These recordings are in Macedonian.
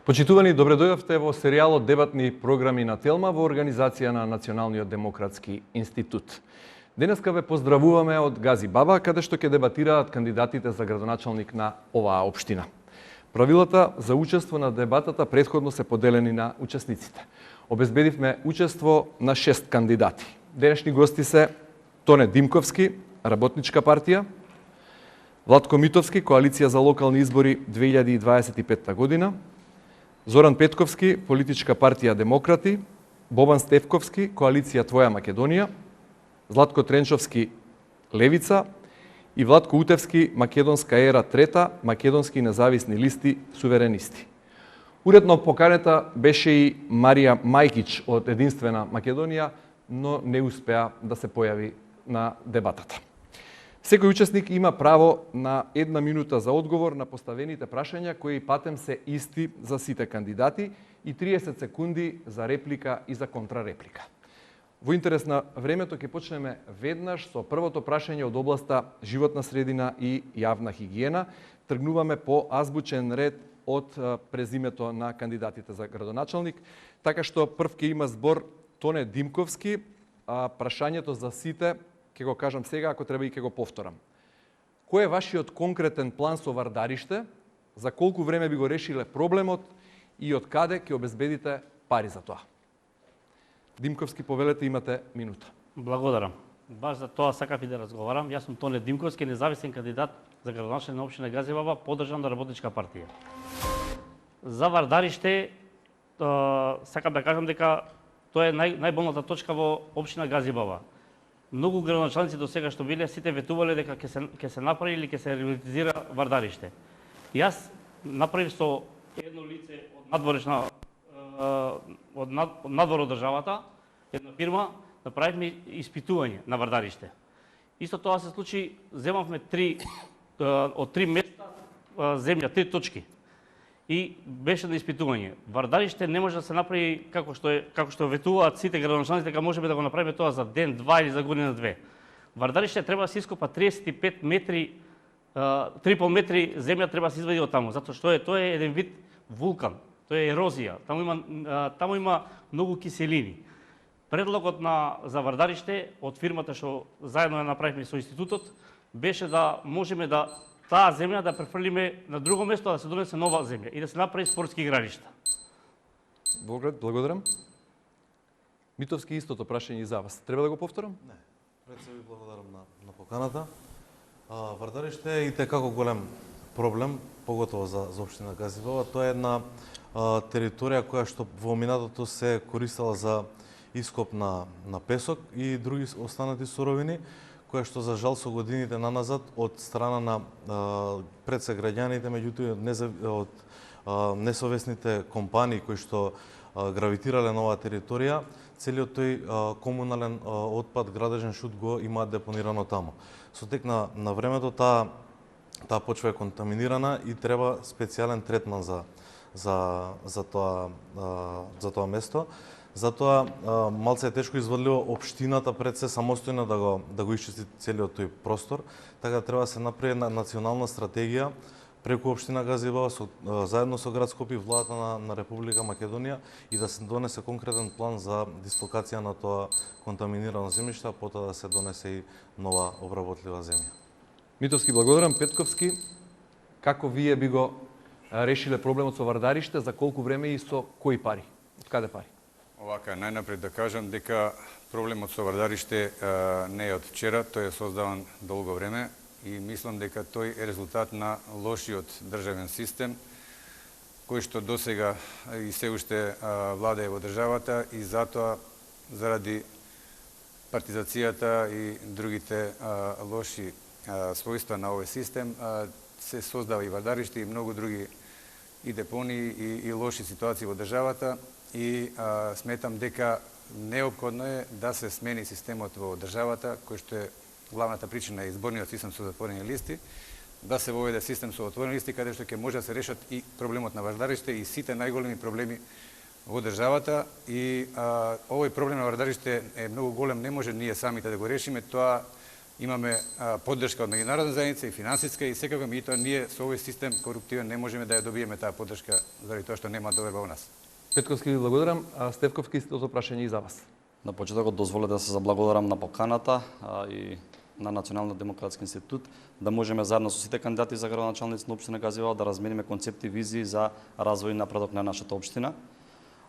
Почитувани, добре дојдовте во серијалот Дебатни програми на Телма во организација на Националниот демократски институт. Денеска ве поздравуваме од Гази Баба, каде што ќе дебатираат кандидатите за градоначалник на оваа општина. Правилата за учество на дебатата претходно се поделени на учесниците. Обезбедивме учество на 6 кандидати. Денешни гости се Тоне Димковски, Работничка партија, Владко Митовски, Коалиција за локални избори 2025 година, Зоран Петковски, Политичка партија Демократи, Бобан Стефковски, Коалиција Твоја Македонија, Златко Тренчовски, Левица и Владко Утевски, Македонска ера трета, Македонски независни листи, суверенисти. Уредно поканета беше и Марија Мајкич од Единствена Македонија, но не успеа да се појави на дебатата. Секој учесник има право на 1 минута за одговор на поставените прашања, кои патем се исти за сите кандидати, и 30 секунди за реплика и за контрареплика. Во интерес на времето ќе почнеме веднаш со првото прашање од областа животна средина и јавна хигиена. Тргнуваме по азбучен ред од презимето на кандидатите за градоначалник, така што прв ќе има збор Тоне Димковски, а прашањето за сите ќе го кажам сега, ако треба и ќе го повторам. Кој е вашиот конкретен план со Вардариште? За колку време би го решиле проблемот и од каде ќе обезбедите пари за тоа? Димковски, повелете, имате минута. Благодарам. Баш за тоа сакав и да разговарам. Јас сум Тоне Димковски, независен кандидат за градоначалник на општина Гази Баба, поддржан од Работничка партија. За Вардариште сакам да кажам дека тоа е најболната точка во општина Гази Баба. Многу градоначалници до сега што биле, сите ветувале дека ќе се направи или ќе се реализира Вардариште. Јас направив со едно лице од надворешна од надвор од државата, една фирма, направивме испитување на Вардариште. Исто тоа се случи, земавме од 3 места земја, 3 точки. И беше на испитување. Вардариште не може да се направи како што ветуваат сите градоначалници, дека можеме да го направиме тоа за ден, два или за година две. Вардариште треба да се ископа 35 метри, 3,5 метри земја треба да се извади од таму, затоа што тоа е еден вид вулкан, тоа е ерозија, таму има многу киселини. Предлогот за Вардариште од фирмата што заедно ја направивме со институтот беше да можеме да таа земја да префрлиме на друго место, да се донесе нова земја и да се направи спортски игралишта. Благодарам. Митовски, истото прашање и за вас. Треба да го повторам? Не. Пред се ви благодарам на поканата. Вардариште е и текако голем проблем, поготово за општина Гази Баба. Тоа е една територија која што во минатото се користела за ископ на песок и други останати суровини, која што за жал со годините наназад од страна на пред се граѓаните, меѓутоа од несовесните компании кои што гравитирале на оваа територија, целиот тој комунален отпад, градежен шут го имаат депонирано таму. Со тек на времето таа почва е контаминирана и треба специјален третман за тоа место. Затоа малце е тешко изводливо општината пред се самостојно да го исчисти целиот тој простор, така да треба да се направи една национална стратегија преку општина Гази Баба заедно со град Скопје и владата на Република Македонија и да се донесе конкретен план за дислокација на тоа контаминирано земјиште, а потоа да се донесе и нова обработлива земја. Митовски, благодарам. Петковски, како вие би го решиле проблемот со Вардариште, за колку време и со кои пари? Од каде пари? Овака, најнапред да кажам дека проблемот со Вардариште не е од вчера, тој е создаван долго време и мислам дека тој е резултат на лошиот државен систем, кој што досега и се уште владее во државата и затоа заради партизацијата и другите лоши својства на овој систем се создава и Вардариште и многу други и депонии и лоши ситуации во државата. И сметам дека неопходно е да се смени системот во државата, кој што е главната причина е изборниот систем со затворени листи, да се воведе систем со отворени листи, каде што ќе може да се решат и проблемот на Вардариште и сите најголеми проблеми во државата. И овој проблем на Вардариште е многу голем, не може ние самите да го решиме, тоа имаме поддршка од меѓународна заедница и финансиска и секако меѓутоа ние со овој систем коруптивен не можеме да ја добиеме таа поддршка заради тоа што нема доверба во нас. Петковски ви благодарам, а Стефковски истото прашање и за вас. На почетокот дозволете да се заблагодарам на поканата и на Националниот демократски институт да можеме заедно со сите кандидати за градоначалници на општина Газивал да размениме концепти и визии за развој и напредок на нашата општина.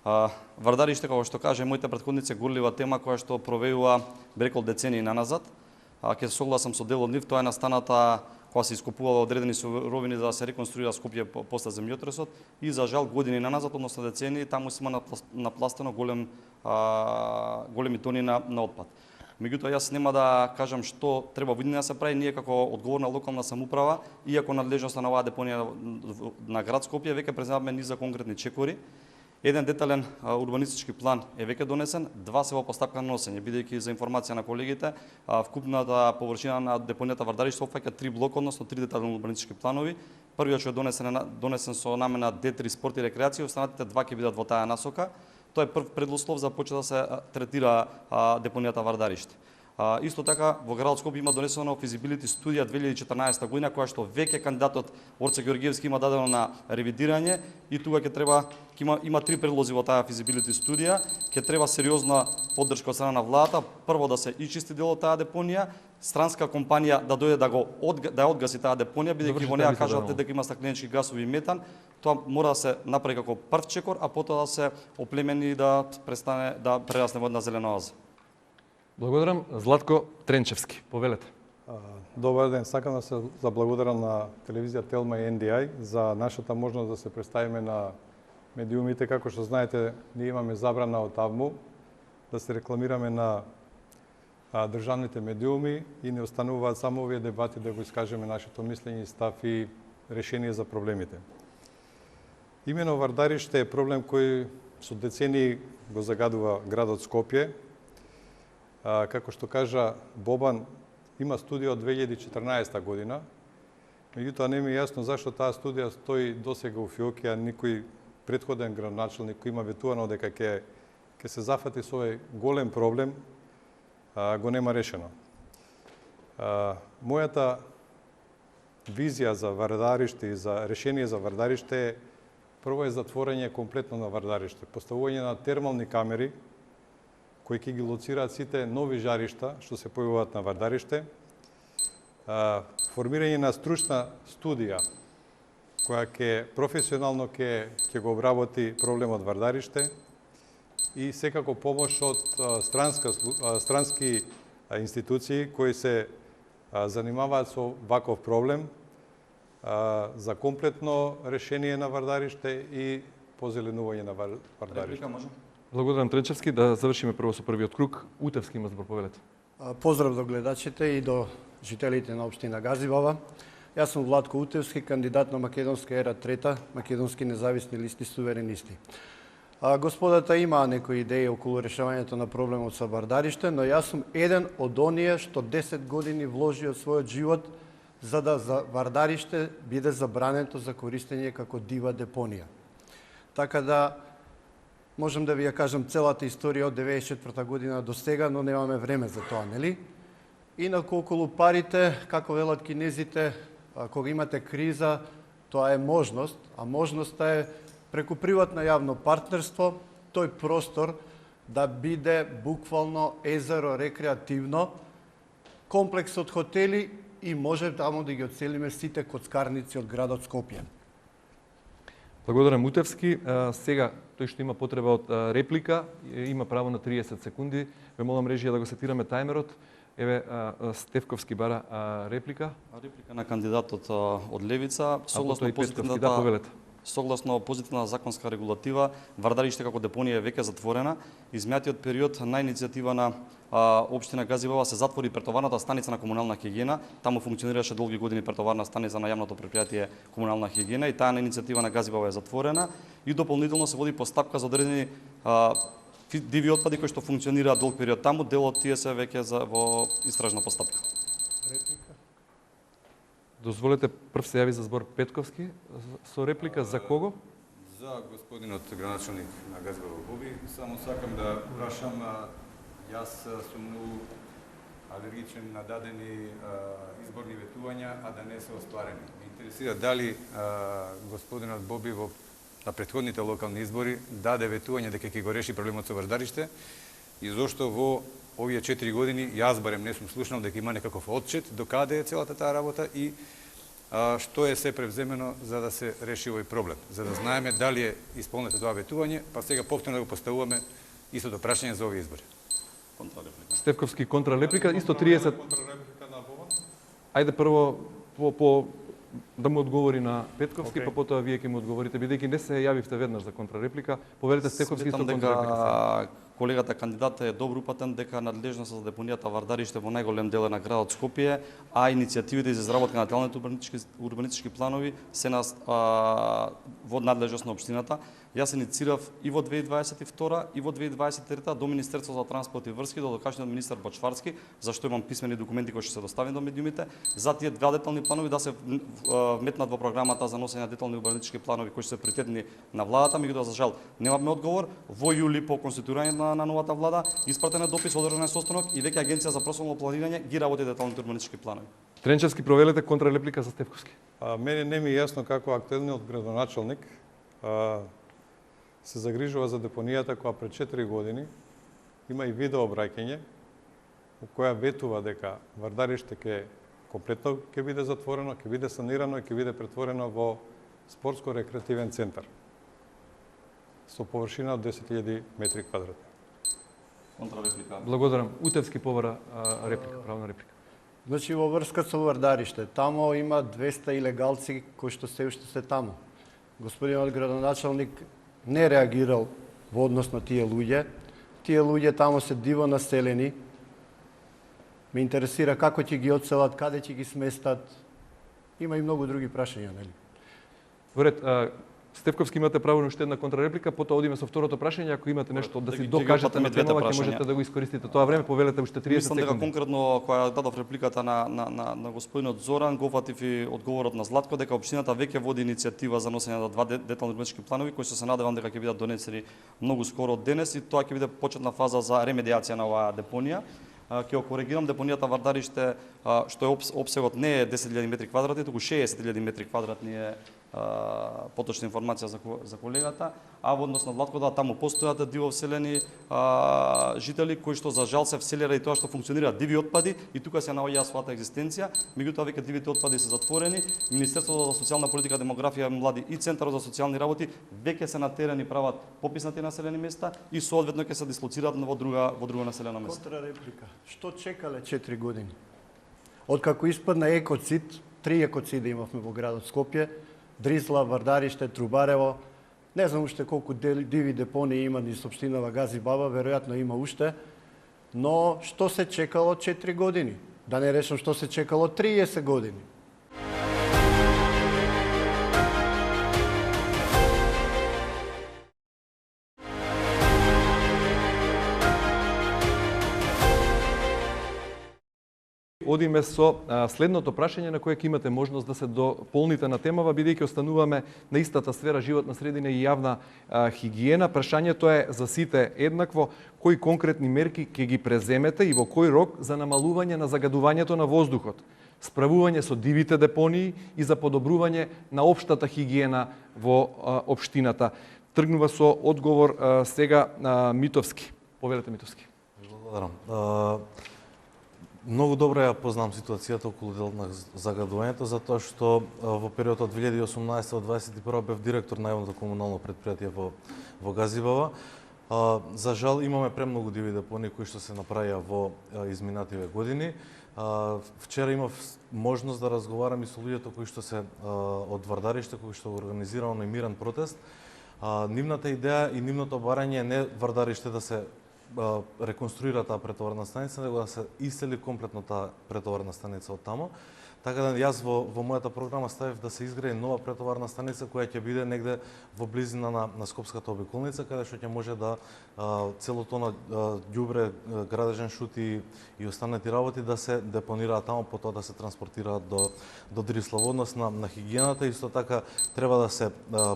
Вардариште, како што каже моите претходници, горлива тема која што провеува брекол децении наназад. Ќе се согласам со дел од нив, тоа е настаната кога се искупувала одредени суровини за да се реконструира Скопје после земјотресот и за жал години наназад, односно децении, таму се има напластено големи тони на отпад. Меѓутоа, јас нема да кажам што треба видно да се прави. Ние како одговорна локална самоуправа, иако надлежноста на оваа депонија на град Скопје, веќе преземавме низ за конкретни чекори. Еден детален урбанистички план е веќе донесен, 2 се во постапка на носење, бидејќи за информација на колегите, вкупната површина на депонијата Вардариште опфаќа 3 блока, односно 3 детални урбанистички планови. Првиот што е донесен со намена D3 спорт и рекреација, останатите 2 ќе бидат во таа насока. Тоа е прв предуслов за почета да се третира депонијата Вардариште. Исто така, во градот Скопје има донесено физибилити студија 2014 година, која што веќе кандидатот Орце Георгиевски има дадено на ревидирање и тука има 3 предлози во таа физибилити студија. Ќе треба сериозна поддршка од страна на владата, прво да се ичисти дел од таа депонија, странска компанија да дојде да одгаси таа депонија, бидејќи во неа кажат дека има стакленички гасови и метан. Тоа мора да се направи како прв чекор, а потоа да се оплемени и да престане да прерасне во една зелена оаза. Благодарам. Златко Тренчевски, повелете. Добар ден, сакам да се заблагодарам на телевизија Телма и NDI за нашата можност да се представиме на медиумите. Како што знаете, ние имаме забрана од АВМУ да се рекламираме на државните медиуми и не остануваат само овие дебати да го искажеме нашето мислење и став и решение за проблемите. Имено Вардариште е проблем кој со децении го загадува градот Скопје. Како што кажа Бобан, има студија од 2014 година, меѓутоа не ми е јасно зашто таа студија стои досега у фиокија, никој претходен градоначалник кој има ветувано дека ќе се зафати со овој голем проблем, го нема решено. Мојата визија за Вардариште и за решение за Вардариште е прво е затворање комплетно на Вардариште, поставување на термални камери кои ќе ги лоцираат сите нови жаришта што се појавуваат на Вардариште, формирање на стручна студија која професионално ќе го обработи проблемот Вардариште и секако помош од странски институции кои се занимаваат со ваков проблем за комплетно решение на Вардариште и позеленување на Вардариште. Благодарам Тренчевски. Да завршиме прво со првиот круг. Утевски има збор, повелете. Поздрав до гледачите и до жителите на општина Газибава. Јас сум Владко Утевски, кандидат на Македонска ера трета, македонски независни листи суверенисти. Господата има некои идеи околу решавањето на проблемот со Вардариште, но јас сум еден од оние што 10 години вложи од својот живот за да за Вардариште биде забрането за користење како дива депонија. Така да можам да ви ја кажам целата историја од 94 година до сега, но немаме време за тоа, нели? Инаку околу парите, како велат кинезите, кога имате криза, тоа е можност, а можноста е преку приватно јавно партнерство, тој простор да биде буквално езеро рекреативно, комплекс од хотели и може таму да ги одселиме сите коцкарници од градот Скопје. Благодарам Утевски. Сега, тој што има потреба од реплика, има право на 30 секунди. Ве молам режија да го сетираме тајмерот. Еве, Стефковски бара реплика. Реплика на кандидатот од Левица. Согласно позитивна законска регулатива, Вардариште како депонија е веќе затворена. Измијатиот период на иницијатива на општина Газибава се затвори претоварната станица на комунална хигиена. Таму функционираше долги години претоварна станица на јавното предпријатие комунална хигиена и таа иницијатива на Газибава е затворена и дополнително се води постапка за одредени диви отпади кои што функционираат долг период таму, дел од тие се веќе во истражна постапка. Дозволете прв се јави за збор Петковски со реплика за кого? За господинот градоначалник на Газибава Боби, само сакам да прашам, јас сум многу алергичен на дадени изборни ветувања, а да не се остварени. Ме интересира дали господинот Боби на претходните локални избори даде ветување дека ќе го реши проблемот со Вардариште и зошто во овие 4 години јас барем не сум слушнал дека има некаков отчет до каде е целата таа работа и што е се превземено за да се реши овој проблем, за да знаеме дали е исполнето тоа ветување, па сега повторно да го поставуваме истото прашање за овие избори. Стефковски контралеплика, исто 30. Ајде прво да му одговори на Петковски, па потоа вие ќе му одговорите, бидејќи не се јавивте веднаш за контралеплика. Повелете Стефковски исто контралеплика. Колегата кандидат е добро упатен дека надлежноста за депонијата Вардариште во најголем дел е на градот Скопје, а иницијативите за изработка на деталните урбанистички планови се во надлежност на општината. Јас инициирав и во 2022 и во 2023 до Министерството за транспорт и врски, до докашниот министар Бочварски, зашто имам писмени документи кои ќе се доставени до медиумите, за тие два детални планови да се вметнат во програмата за носење на детални урбанистички планови кои се приоритетни на владата, меѓутоа за жал немаме одговор. Во јули по конституирање на новата влада испратен е допис, одржан е состанок и веќе Агенција за prostorno планирање ги работи деталните урбанистички планови. Тренчевски, провелете контралеплика за Стефковски. Мене не ми е јасно како актуелниот градоначалник се загрижува за депонијата која пред 4 години има и видео обраќање во која ветува дека Вардариште ќе комплетно ќе биде затворено, ќе биде санирано и ќе биде претворено во спортско-рекреативен центар со површина од 10.000 метри квадратни. Контралеплика. Благодарам. Утевски повара реплика, правна реплика. Значи во врска со Вардариште, тамо има 200 илегалци кои што се уште се тамо. Господинот градоначалник не реагирал во однос на тие луѓе. Тие луѓе тамо се диво населени. Ме интересира како ќе ги одселат, каде ќе ги сместат. Има и многу други прашања, нели? Во ред, Стефковски, имате право на уште една контралеплика, потоа одиме со второто прашање, ако имате нешто да си докажете на темава, ќе можете да го искористите тоа време, повелете уште 30 секунди. Мислам дека конкретно која дадов репликата на господинот Зоран, го фатив и одговорот на Златко дека општината веќе води иницијатива за носење на два детални урбанистички планови кои се надевам дека ќе бидат донесени многу скоро од денес и тоа ќе биде почетна фаза за ремедијација на оваа депонија. Ќе го коригирам, депонијата Вардариште, што е опсегот не е 10.000 метри квадратни, туку 60.000 метри квадратни е поточна информација за колегата, а во однос на Владко, да, таму постојат диво вселени жители кои што за жал се вселира и тоа што функционираат диви отпади и тука се наоѓа својата екзистенција, меѓутоа веќе дивите отпади се затворени, Министерството за социјална политика, демографија, млади и Центарот за социјални работи веќе се на терен и прават попис на тие населени места и соодветно ќе се дислоцираат во друго населено место. Контра реплика. Што чекале 4 години? Откако испадна екоцид, 3 екоциди имавме во градот Скопје, Дризла, Вардариште, Трубарево, не знам уште колку диви депонии има низ општинава Гази Баба, веројатно има уште, но што се чекало 4 години? Да не речам што се чекало 30 години. Одиме со следното прашање на кое ќе имате можност да се дополните на темава, бидејќи остануваме на истата сфера животна средина и јавна хигиена. Прашањето е за сите еднакво: кои конкретни мерки ќе ги преземете и во кој рок за намалување на загадувањето на воздухот, справување со дивите депонии и за подобрување на општата хигиена во општината? Тргнува со одговор сега Митовски. Повелете, Митовски. Благодарам. Многу добро ја познам ситуацијата околу делот на загадувањето, затоа што во периодот од 2018 до 2021 бев директор на јавното комунално предпријатие во Газибава. За жал имаме премногу диви депонии кои што се направија во изминативе години. Вчера имав можност да разговарам и со луѓето кои што се од Вардариште, кои што организирано и мирен протест. Нивната идеја и нивното барање е не Вардариште да се реконструира таа претоварна станица, него да се исели комплетно таа претоварна станица од тамо. Така да јас во мојата програма ставив да се изгради нова претоварна станица која ќе биде негде во близина на Скопската обиколница, каде што ќе може да целото на ѓубре, градежен шут и останати работи да се депонираат тамо, потоа да се транспортираат до Дрисла. Во однос на хигиената, исто така треба да се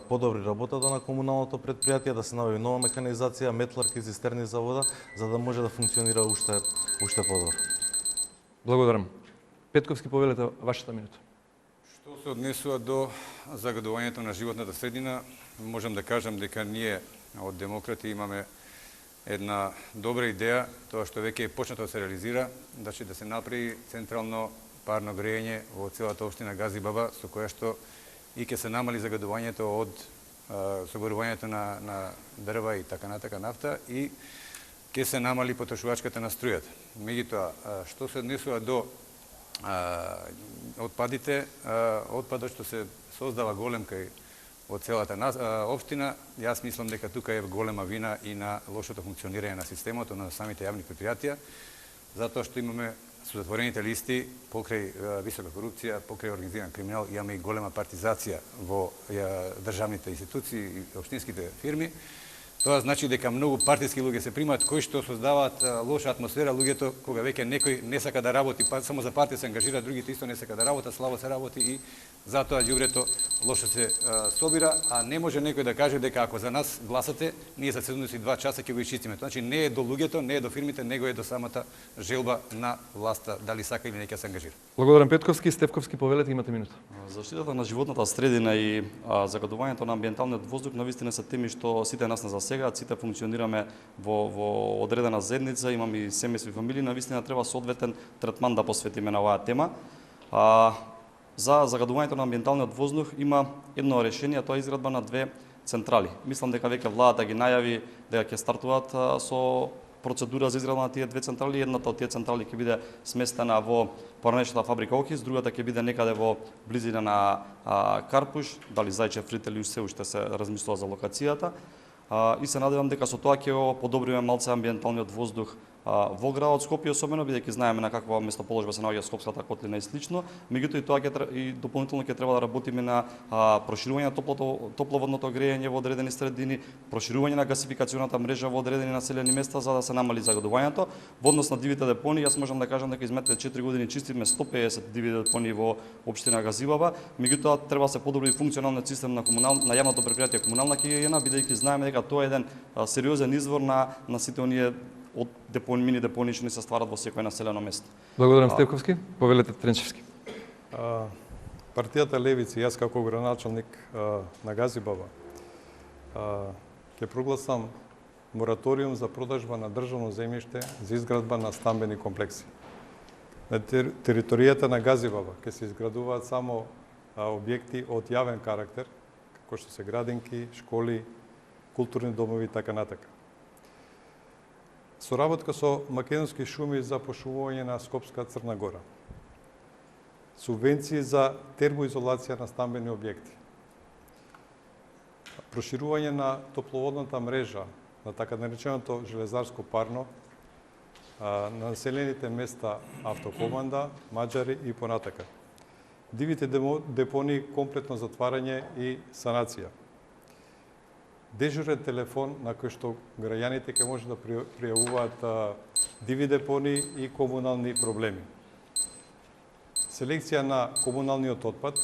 подобри работата на комуналното предпријатие, да се набави нова механизација, метларки, цистерни за вода, за да може да функционира уште подобро. Благодарам. Петковски, повелете вашата минута. Што се однесува до загадувањето на животната средина, можам да кажам дека ние од демократи имаме една добра идеја, тоа што веќе е почнато да се реализира, да се направи централно парно грејење во целата општина Газибаба, со кое што и ќе се намали загадувањето од согорувањето на дрва и така нафта и ќе се намали потрошувачката на струјата. Меѓутоа, што се однесува до отпадите, отпадот што се создава голем кај од целата општина, јас мислам дека тука е голема вина и на лошото функционирање на системот, на самите јавни предпријатија, затоа што имаме со затворените листи покрај висока корупција, покрај организиран криминал, имаме и голема партизација во државните институции и општинските фирми. Тоа значи дека многу партиски луѓе се примаат кои што создаваат лоша атмосфера, луѓето кога веќе некој не сака да работи, само за партија се ангажира, другите исто не сака да работат, слабо се работи и затоа ѓубрето лошо се собира, а не може некој да каже дека ако за нас гласате, ние за 72 часа ќе го исчистиме. Значи не е до луѓето, не е до фирмите, него е до самата желба на власта дали сака или не ќе се ангажира. Благодарам Петковски, Стефковски, повелете, имате минута. Заштитата на животната средина и загадувањето на амбиенталниот воздух навистина се теми што сите нас не засегаат, сите функционираме во одредена заедница, имаме и семејства и фамилии, навистина треба соодветен третман да посветиме на оваа тема. За загадувањето на амбиенталниот воздух има едно решение, тоа е изградба на 2 централи. Мислам дека веќе владата ги најави дека ќе стартуваат со процедура за изградба на тие 2 централи. Едната од тие централи ќе биде сместена во поранешната фабрика Охис, другата ќе биде некаде во близина на Карпуш, дали Зајчев Рит или се уште се размислува за локацијата. И се надевам дека со тоа ќе подобриме малце амбиенталниот воздух во градот Скопје, особено бидејќи знаеме на каква местоположба се наоѓа Скопската котлина и слично. Меѓутоа и тоа и дополнително ќе треба да работиме на проширување на топловодното грејење во одредени средини, проширување на гасификационата мрежа во одредени населени места за да се намали загадувањето. Во однос на дивите депонии, јас можам да кажам дека изминатите 4 години чистиме 150 диви депонии во општина Газибаба. Меѓутоа треба да се подобри функционалниот систем на јавното предпријатие комунална хигиена, бидејќи знаеме дека тоа е еден сериозен извор на сите оние од мини депонии што ни се стварат во секој населено место. Благодарам Стевковски, повелете Тренчевски. Партијата Левици, јас како градоначалник на Газибаба, ќе прогласам мораториум за продажба на државно земјиште за изградба на стамбени комплекси. На територијата на Газибаба ќе се изградуваат само објекти од јавен карактер, како што се градинки, школи, културни домови и така натака. Соработка со Македонски шуми за пошумување на Скопска Црна Гора. Субвенции за термоизолација на стамбени објекти. Проширување на топловодната мрежа на така нареченото железарско парно на населените места Автокоманда, Маџари и понатака. Дивите депонии комплетно затварање и санација. Дежурен телефон на кој што граѓаните ќе може да пријавуваат диви депонии и комунални проблеми. Селекција на комуналниот отпад,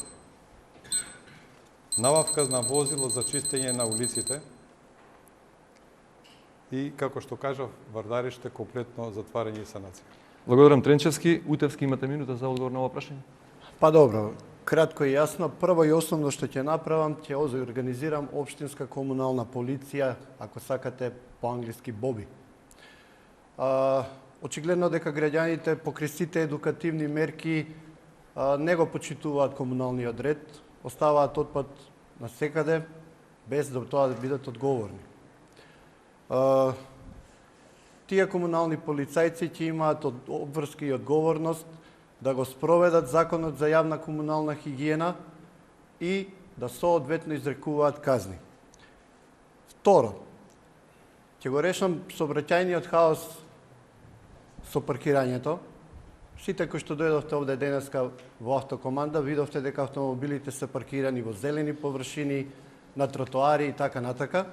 набавка на возило за чистење на улиците и, како што кажав, Вардариште комплетно затварање и санација. Благодарам Тренчевски. Утевски, имате минута за одговор на ова прашање? Па добро, кратко и јасно. Прво и основно што ќе направам, ќе организирам општинска комунална полиција, ако сакате по-англиски БОБИ. Очигледно дека граѓаните покрај сите едукативни мерки не го почитуваат комуналниот ред, оставаат отпад насекаде, без да тоа да бидат одговорни. Тие комунални полицајци ќе имаат обврски и одговорност да го спроведат законот за јавна комунална хигиена и да соодветно изрекуваат казни. Второ, ќе го решам сообраќајниот хаос со паркирањето. Сите кои што дојдовте овде денеска во Автокоманда, видовте дека автомобилите се паркирани во зелени површини, на тротоари и така натака.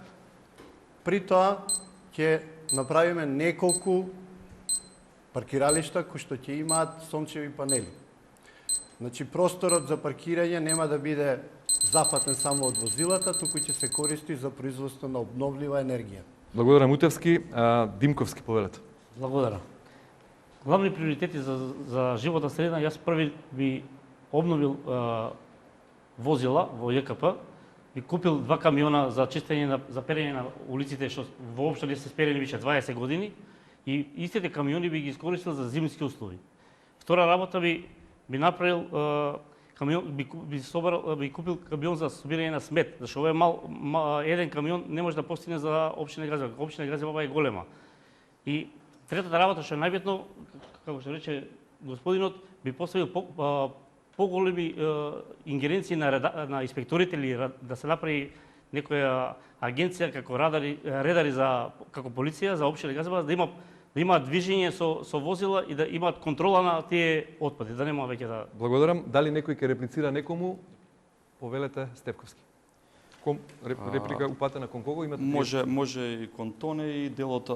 При тоа ќе направиме неколку паркиралишта кои што ќе имаат сончеви панели. Значи, просторот за паркирање нема да биде запатен само од возилата, туку ќе се користи за производство на обновлива енергија. Благодарам Утевски. Димковски, повелете. Благодарам. главни приоритети за животна средина, јас први би обновил возила во ЈКП, би купил 2 камиона за чистење за перење на улиците што воопшто не се сперени више 20 години и истите камиони би ги искористил за зимски услови. Втора работа би направил камион, би купил камион за собирање на смет, зашто овој еден камион не може да постигне за општина Гази Баба. Општина Гази Баба е голема. И третата работа што е најбитно, како што рече господинот, би поставил поголеми ингеренции на инспекторите или да се направи некоја агенција како редари за како полиција за општина Гази Баба, да има движење со возила и да имаат контрола на тие отпади, да нема веќе да... Благодарам. Дали некој ќе реплицира некому? Повелете, Стефковски. Реплика упатена кон кого? Имате Може и кон Тоне и делот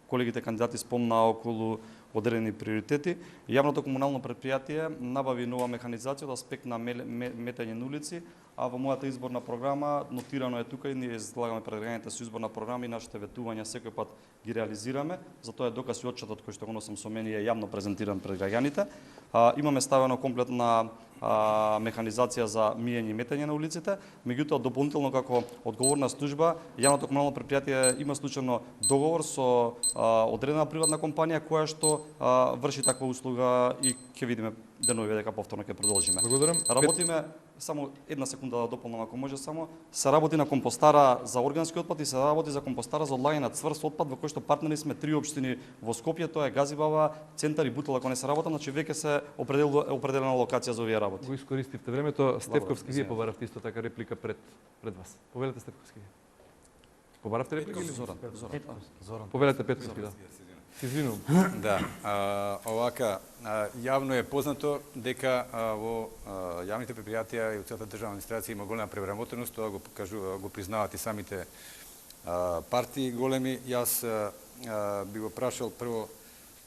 колегите кандидати спомна околу одредени приоритети. Јавното комунално претпријатие набави нова механизација од аспект на метање на улици, а во мојата изборна програма нотирано е тука и ние излагаме пред граѓаните со изборна програма и нашите ветувања секој пат ги реализираме. Затоа е доказ и отчетот кој што го носам со мене е јавно презентиран пред граѓаните. Имаме ставено комплетна механизација за мијење и метање на улиците, меѓутоа дополнително како одговорна служба, јавното комунално претпријатие има случајно договор со одредена приватна компанија која што врши таква услуга и ќе видиме денови дека повторно ќе продолжиме. Благодарам. Работиме само една секунда да дополнам ако може само. Се работи на компостара за органски отпад и се работи за компостара за одлагање на цврст отпад во кој што партнери сме 3 општини во Скопје, тоа е Гази Баба, Центар и Бутел, ако не се работа, значи веќе се определена локација за овие работи. Го искористивте времето. Стефковски, вие побаравте исто така реплика пред вас. Повелете, Стефковски. Побаравте реплика или Зоран? Зоран. Повелете, Петковски, да. Се извинувам. Да, овака, јавно е познато дека во јавните предпријатија и во целата државна администрација има голема превработеност, тоа го признаваат и самите партии големи. Јас би го прашал прво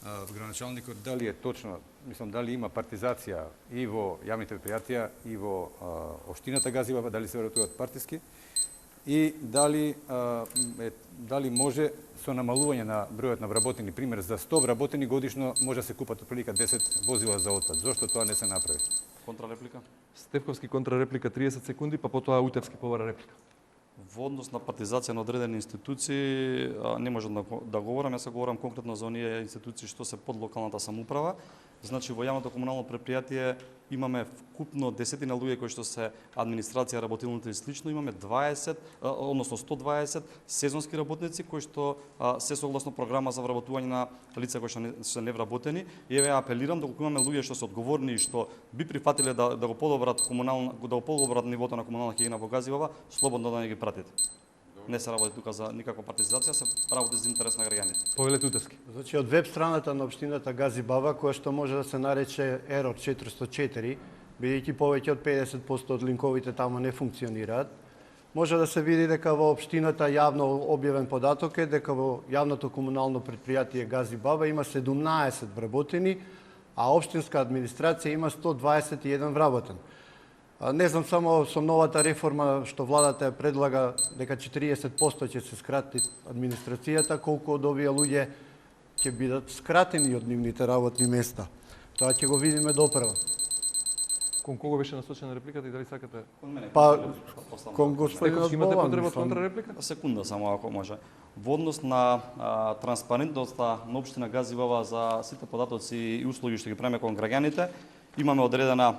градоначалникот дали е точно, мислам дали има партизација и во јавните предпријатија и во општината Гази Баба, дали се вработуваат партиски и дали може со намалување на бројот на вработени, пример за 100 вработени годишно може да се купат отприлика 10 возила за отпад. Зошто тоа не се направи? Контрареплика? Стефковски контрареплика 30 секунди, па потоа Утевски побара реплика. Во однос на партизација на одредени институции не можам да говорам, јас говорам конкретно за оние институции што се под локалната самоуправа. Значи во јавното комунално претпријатие имаме вкупно десетина луѓе кои што се администрација, работилните и слично, имаме 120 сезонски работници кои што се согласно програма за вработување на лица кои што се невработени. И еве апелирам доколку имаме луѓе што се одговорни и што би прифатиле да го подобрат нивото на комунална хигиена во Гази Баба, слободно да не ги пратите. Не се работи тука за никаква партизација, се работи за интерес на граѓаните. Повелете, Утевски. Значи, од веб страната на општината Гази Баба, која што може да се нарече Error 404, бидејќи повеќе од 50% од линковите таму не функционираат, може да се види дека во општината јавно објавен податок е дека во јавното комунално претпријатие Гази Баба има 17 вработени, а општинска администрација има 121 вработен. Не знам само со новата реформа што владата ја предлага дека 40% ќе се скрати администрацијата, колку од овие луѓе ќе бидат скратени од нивните работни места. Тоа ќе го видиме допрва. Кон кого беше насочена репликата и дали сакате? Па, кон господинот Стефковски, имате потреба од Бован. контрареплика? Секунда само ако може. Во однос на транспарентноста на општина Гази Баба за сите податоци и услуги што ги правиме кон граѓаните, имаме одредена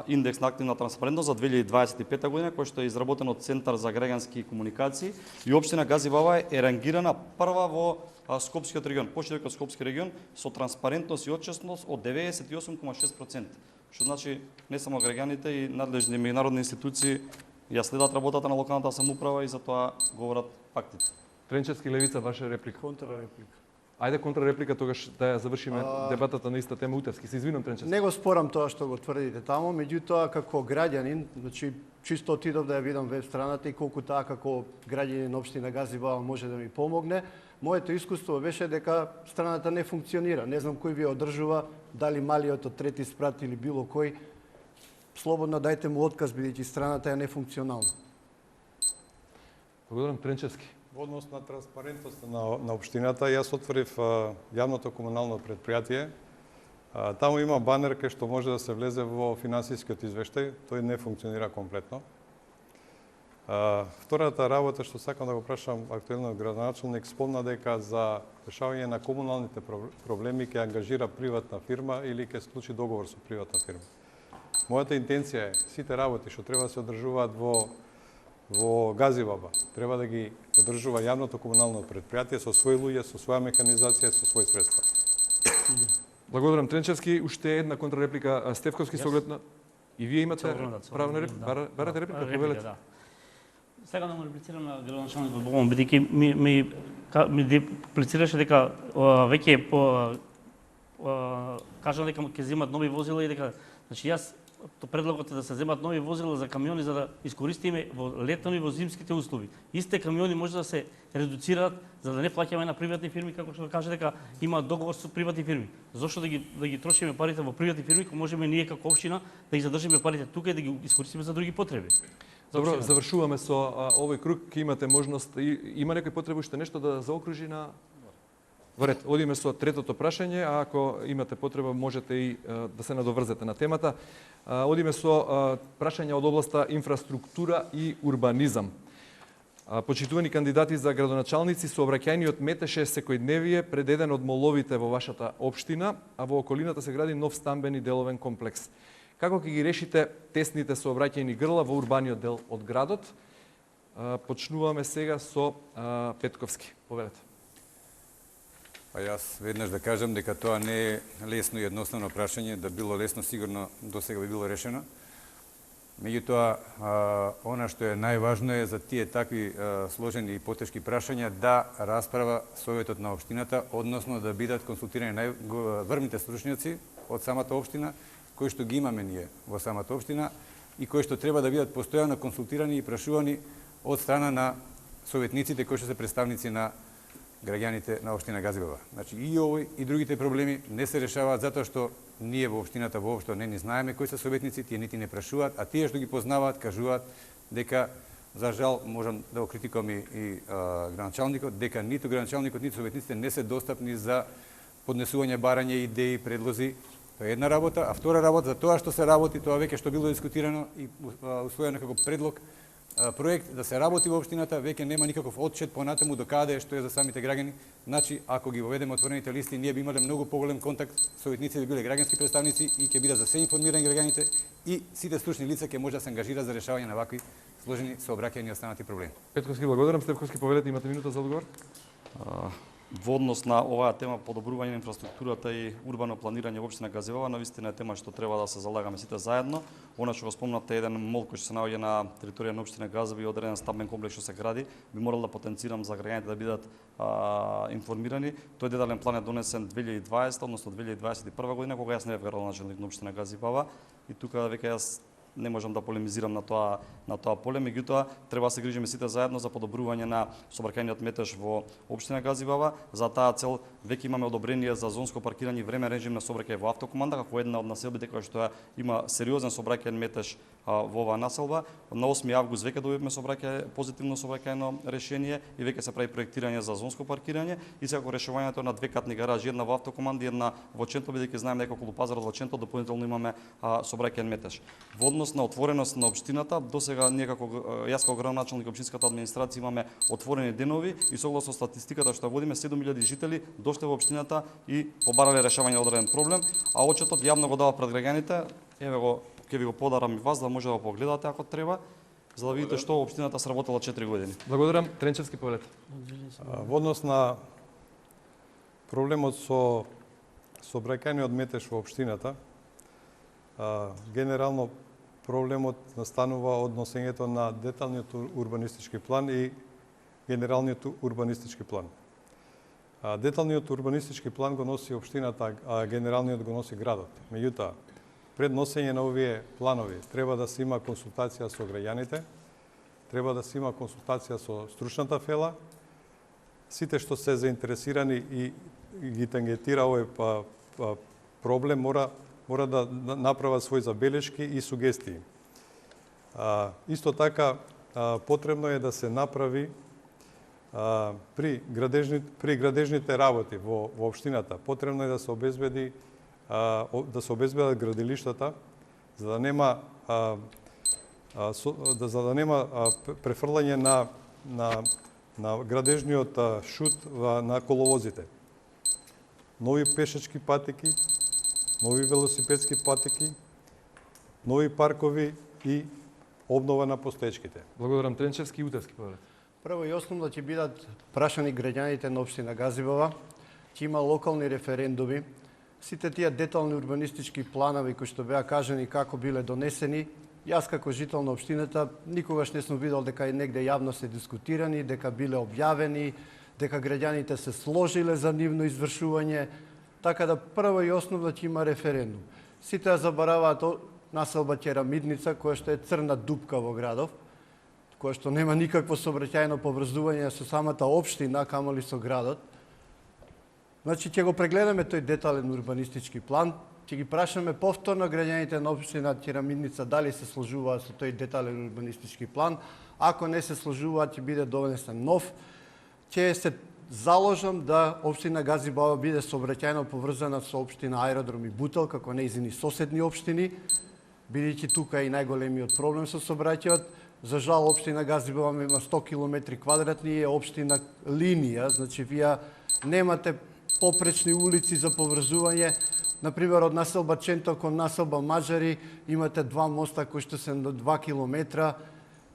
индекс на активна транспарентност за 2025 година, кој што е изработен од Центар за граѓански комуникации и општина Гази Баба е рангирана прва во Скопскиот регион, поширокот Скопски регион со транспарентност и отчетност од 98,6%. Што значи не само граѓаните и надлежни меѓународни институции ја следат работата на локалната самоуправа и затоа говорат фактите. Тренчевски, Левица, ваша реплика. Контрареплика. Ајде контрареплика, тогаш да ја завршиме дебатата на иста тема. Утевски, се извинувам, Тренчевски. Не го спорам тоа што го тврдите таму, меѓутоа како граѓанин, значи чисто отидов да ја видам веб страната и колку таа како граѓанин на општина Гази Баба може да ми помогне. Моето искуство беше дека страната не функционира. Не знам кој ви одржува, дали малиот од трети спрат или било кој. Слободно дајте му отказ бидејќи страната е нефункционална. Благодарам, Тренчевски. Во однос на транспарентност на општината, јас отворив јавното комунално предпријатие. Таму има банер кај што може да се влезе во финансискиот извештај, тој не функционира комплетно. Втората работа што сакам да го прашам актуелниот градоначалник, спомна дека за решавање на комуналните проблеми ќе ангажира приватна фирма или ќе склучи договор со приватна фирма. Мојата интенција е сите работи што треба да се одржуваат во Газибаба, треба да ги одржува јавното комунално предпријатие со своји луѓе, со своја механизација, со своји средства. Благодарам Тренчевски. Уште една контрреплика Стефковски со оглед на... И вие имате право на реплика? Барате реплика? Повелете. Да. Сега да му реплицирам на градоначалникот Богомон, бидејќи ми деплицираше дека веќе кажа дека ќе земат нови возила и дека, значи јас предлогот е да се земат нови возила за камиони за да искористиме во летни и во зимските услови. Истите камиони може да се редуцираат за да не плаќаме на приватни фирми, како што каже дека има договор со приватни фирми. Зошто да ги трошиме парите во приватни фирми, кога можеме ние како општина да ги задржиме парите тука и да ги искористиме за други потреби? Добро, завршуваме со овој круг, ќе имате можност, има некој потреба уште нешто да заокружи на... Во ред, одиме со третото прашање, а ако имате потреба можете и да се надоврзете на темата. Одиме со прашања од областа инфраструктура и урбанизам. Почитувани кандидати за градоначалници, сообраќајниот метеше секојдневие пред еден од моловите во вашата општина, а во околината се гради нов стамбени деловен комплекс. Како ќе ги решите тесните сообраќајни грла во урбаниот дел од градот? Почнуваме сега со Петковски. Повелете. Па јас веднаш да кажам дека тоа не е лесно и едноставно прашање, да било лесно сигурно досега би било решено. Меѓутоа, она што е најважно е за тие такви сложени и потешки прашања да расправа Советот на општината, односно да бидат консултирани најврвните стручњаци од самата општина, кои што ги имаме ние во самата општина и кои што треба да бидат постојано консултирани и прашувани од страна на советниците кои што се представници на граѓаните на општина Газибаба. Значи и овој и другите проблеми не се решаваат затоа што ние во општината воопшто не ни знаеме кои се советници, тие нити не прашуваат, а тие што ги познаваат кажуваат дека за жал можам да го критикувам и градоначалникот, дека ниту градоначалникот ниту советниците не се достапни за поднесување барања, идеи, предлози. Тоа е една работа, а втора работа за тоа што се работи, тоа веќе што било дискутирано и усвоено како предлог проект да се работи во општината, веќе нема никаков отчет понатаму до каде што е за самите граѓани. Значи, ако ги воведеме отворените листи, ние би имале многу поголем контакт, советниците би биле граѓански представници и ќе бидат за се информирани граѓаните и сите стручни лица ќе може да се ангажираат за решавање на вакви сложени сообраќајни и останати проблеми. Петковски, благодарам. Стефковски, повелете, имате минута за одговор. Во однос на оваа тема подобрување на инфраструктурата и урбано планирање во општина Газибаба, навистина е тема што треба да се залагаме сите заедно. Она што го спомнавте, еден мол кој што се наоѓа на територија на општина Газибаба и одреден стамбен комплекс што се гради, би морал да потенцирам за граѓаните да бидат информирани. Тој детален план е донесен 2020, односно 2021 година, кога јас не бев градоначалник на општина Газибаба и тука веќе јас не можам да полемизирам на тоа поле, меѓутоа треба да се грижиме сите заедно за подобрување на сообраќајниот метеж во општина Газибаба. За таа цел веќе имаме одобрение за зонско паркирање и време режим на сообраќај во автокоманда, како една од населбите која што има сериозен сообраќајен метеж во оваа населба. На 8 август веќе добивме позитивно сообраќајно решение и веќе се прави проектирање за зонско паркирање и секако решувањето на двекатни гаражи, една во автокоманда и една во Ченто, бидејќи знаеме дека околу пазарот во Ченто дополнително имаме сообраќајен метеж. Во однос на отвореност на општината, досега ние како јас како градоначалник општинската администрација имаме отворени денови и согласно статистиката што водиме 7000 жители дошле во општината и побарале решавање на одреден проблем, а отчетот јавно го дава пред граѓаните. Еве го, ќе ви го подарам и вас да може да го погледате ако треба, за да видите што општината сработила 4 години. Благодарам. Тренчевски, повелете. Во однос на проблемот со сообраќајниот метеж во општината, генерално проблемот настанува од носењето на деталниот урбанистички план и генералниот урбанистички план. Деталниот урбанистички план го носи општината, а генералниот го носи градот. Меѓутоа, пред носење на овие планови треба да се има консултација со граѓаните, треба да се има консултација со стручната фела, сите што се заинтересирани и ги тангетира овој проблем мора да направат своји забелешки и сугестии. Исто така, потребно е да се направи При градежните работи во општината потребно е да се обезбедат градилиштата за да нема префрлање на градежниот шут на коловозите. Нови пешачки патеки, нови велосипедски патеки, нови паркови и обнова на постоечките. Благодарам. Тренчевски и Утевски повелет. Прво и основно ќе бидат прашани граѓаните на општина Газибова, ќе има локални референдуми, сите тие детални урбанистички планови кои што беа кажани како биле донесени, јас како жител на општината никогаш не сум видел дека и негде јавно се дискутирани, дека биле објавени, дека граѓаните се сложиле за нивно извршување, така да прво и основно ќе има референдум. Сите ја забораваат населба Керамидница, која што е црна дупка во градов, која што нема никакво сообраќајно поврзување со самата општина, камоли со градот. Значи, ќе го прегледаме тој детален урбанистички план, ќе ги прашаме повторно граѓаните на општина Керамидница дали се сложуваат со тој детален урбанистички план. Ако не се сложуваат, ќе биде донесен нов. Ќе се заложам да општина Газибава биде сообраќајно поврзана со општина Аеродром и Бутел, како нејзини соседни општини, бидејќи тука е и најголемиот проблем со сообраќајот. За жал, општина Газибава има 100 км квадратни и е општина линија, значи вие немате попречни улици за поврзување. Например, од населба Ченто кон населба Маџари имате два моста кои што се на 2 километра,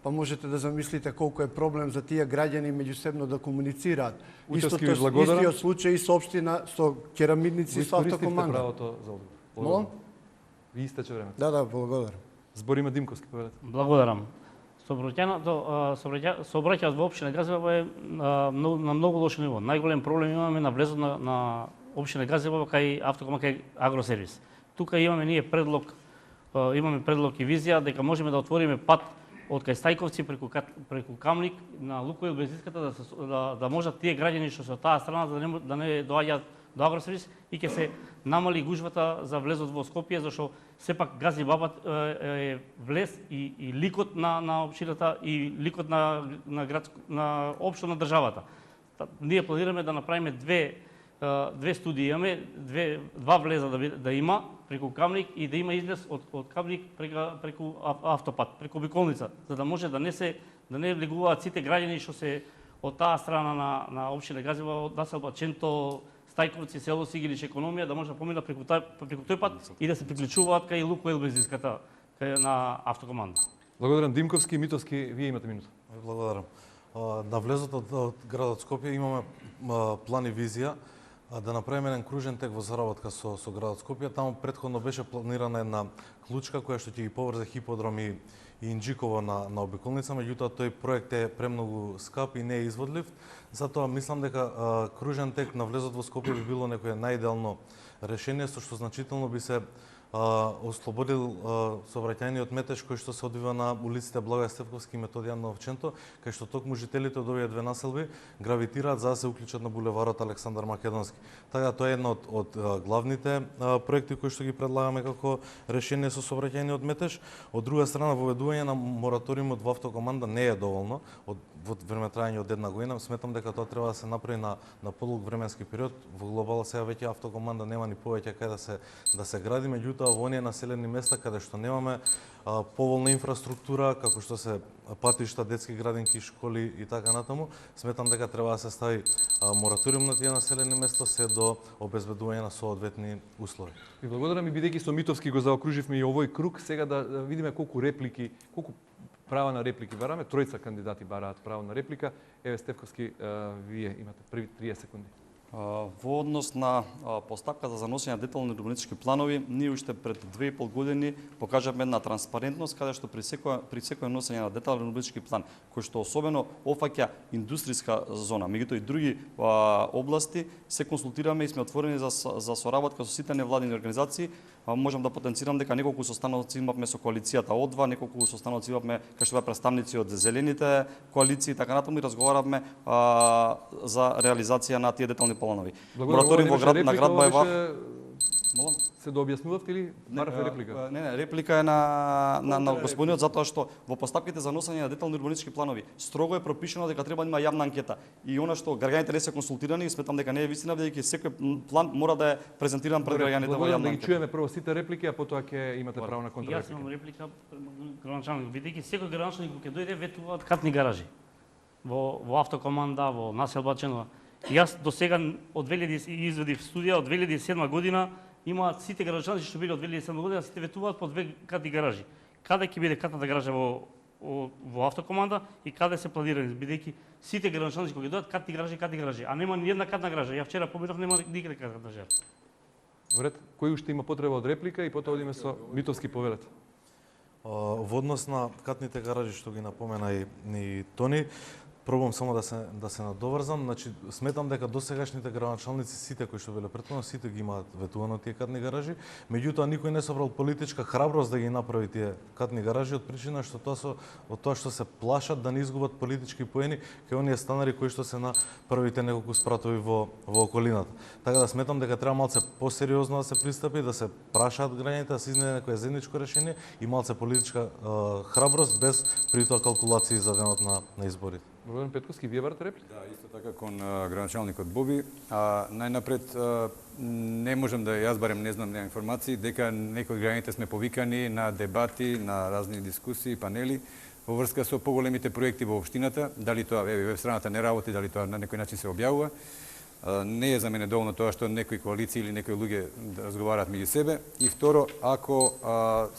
па можете да замислите колку е проблем за тие граѓани меѓусебно да комуницираат. Истиот случај со општина, со Керамидници и со автокоманда. Правото за одговор. Молам? Ви истече времето. Да, благодарам. Збориме Димковски повелет. Благодарам. Сообраќајот во општина Газибова е на многу лошо ниво. Најголем проблем имаме на влезот на општина Газибова кај автокоманда кај Агросервис. Тука имаме ние предлог и визија дека можеме да отвориме пат од кај Стајковци преку Камник на Лукоил Бензинската да можат тие граѓани што се од таа страна да не доаѓаат до Агросервис и ќе се намали гужвата за влезот во Скопје, зашто сепак Газибаба е влез и ликот на општината и ликот на општо на државата. Ние планираме да направиме две студии, имаме два влеза да има преку Камник и да има излез од Камник преку автопат, преку обиколница, за да може да не влегуваат сите граѓани што се од таа страна на општина Газибова, од населба Ченто, Стајковци, село Сигилиш, економија, да може да поминат преку тој пат и да се приклучуваат кај Лукоил Бензинската на автокоманда. Благодарам. Димковски и Митовски, вие имате минута. Благодарам. На влезот од градот Скопје имаме план и визија да направиме еден кружен тек во заработка со градот Скопје. Таму претходно беше планирана една клучка која што ќе ги поврзе Хиподром и Инџиково на обиколница, меѓутоа тој проект е премногу скап и не е изводлив. Затоа мислам дека кружен тек на влезот во Скопје би било некое најидеално решение со што значително би се ослободил сообраќајниот метеж кој што се одвива на улиците Благој Стефковски и Методијан Новченто, кај што токму жителите од овие две населби гравитираат за да се уклучат на булеварот Александар Македонски. Така тоа е една од главните проекти кои што ги предлагаме како решение со сообраќајниот метеж. Од друга страна, воведување на мораториумот во автокоманда не е доволно во време трајање од една година. Сметам дека тоа треба да се направи на подолг временски период. Во глобал сега веќе автокоманда нема ни повеќе кај да се гради, меѓутоа во оние населени места каде што немаме поволна инфраструктура, како што се патишта, детски градинки, школи и така натаму, сметам дека треба да се стави мораториум на тие населени места се до обезбедување на соодветни услови. Ви благодарам и бидејќи со Митовски го заокруживме и овој круг, сега да видиме колку права на реплики бараме. Тројца кандидати бараат право на реплика. Еве Стефковски, вие имате први 30 секунди. Во однос на постапката за носење на детални урбанистички планови, ние уште пред 2,5 години покажавме една транспарентност каде што при секој носење на детален урбанистички план, кој што особено офаќа индустријска зона, меѓутоа и други области, се консултираме и сме отворени за соработка со сите невладини организации. Можам да потенцирам дека неколку состаноци имавме со коалицијата ОДВА, неколку состаноци имавме кај што беа представници од зелените коалиции и така натаму и разговаравме за реализација на тие детални планови. Мораториум во на град Бајва. Молам? Се дообјаснувавте или баравте реплика? Не, реплика е на господинот затоа што во постапките за носење на детални урбанистички планови строго е пропишано дека треба да има јавна анкета. И она што граѓаните не се консултирани, сметам дека не е вистина, бидејќи секој план мора да е презентиран пред граѓаните во јавна Да ги анкета. чуеме прво сите реплики, а потоа ќе имате право на Јас контрареплика. имам реплика, граначалник, бидејќи секој граначалник кога ќе дојде ветуваат катни гаражи во автокоманда, во населба Ченова. Јас до сега од 2000 изведив студија од 2007 година имаат сите граначалници што биле од 2007 година, сите ветуваат по 2 катни гаражи. Каде ќе биде катната гаража во автокоманда и каде се планирани, бидејќи сите граначалници кога дојдат катни гаражи, а нема ни една катна гаража. Ја вчера поминав, нема никаде катна гаража. Во ред, кој уште има потреба од реплика и потоа одиме со Митовски повелет. Во однос на катните гаражи што ги напомена и Тони, пробам само да се надоврзам, значи сметам дека досегашните граначалници сите кои што биле претходно сите ги имаат ветувано тие катни гаражи, меѓутоа никој не собрал политичка храброст да ги направи тие катни гаражи од причина што од тоа што се плашат да не изгубат политички поени кај оние станари кои што се на првите неколку спратови во околината. Така да сметам дека треба малце посериозно да се пристапи, да се прашаат граѓаните, да се изнајде некое заедничко решение и малце политичка храброст без при тоа калкулации за денот на изборите. Благодарам Петковски, вие барате реплика? Да, исто така кон граначалникот Боби. Најнапред не можам да јас барем не знам информации дека некои граѓаните сме повикани на дебати, на разни дискусии, панели во врска со поголемите проекти во општината, дали тоа веб страната не работи, дали тоа на некој начин се објавува. Не е за мене доволно тоа што некои коалиции или некои луѓе разговараат меѓу себе. И второ, ако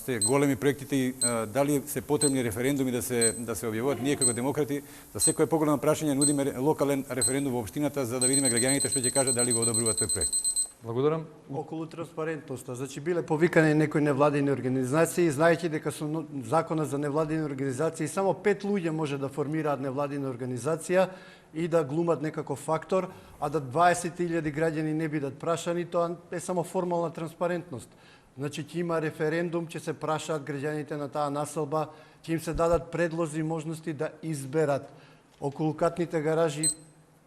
се големи проектите, дали се потребни референдуми да се објавуваат, ние како демократи за секое поголемо прашање нудиме локален референдум во општината за да видиме граѓаните што ќе кажат дали го одобруваат тој проект. Благодарам. Околу транспарентноста, значи биле повикани некои невладини организации, знаејќи дека со законот за невладини организации само 5 луѓе може да формираат невладина организација и да глумат некаков фактор, а да 20.000 граѓани не бидат прашани, тоа е само формална транспарентност. Значи ќе има референдум, ќе се прашаат граѓаните на таа населба, ќе им се дадат предлози и можности да изберат. Околу катните гаражи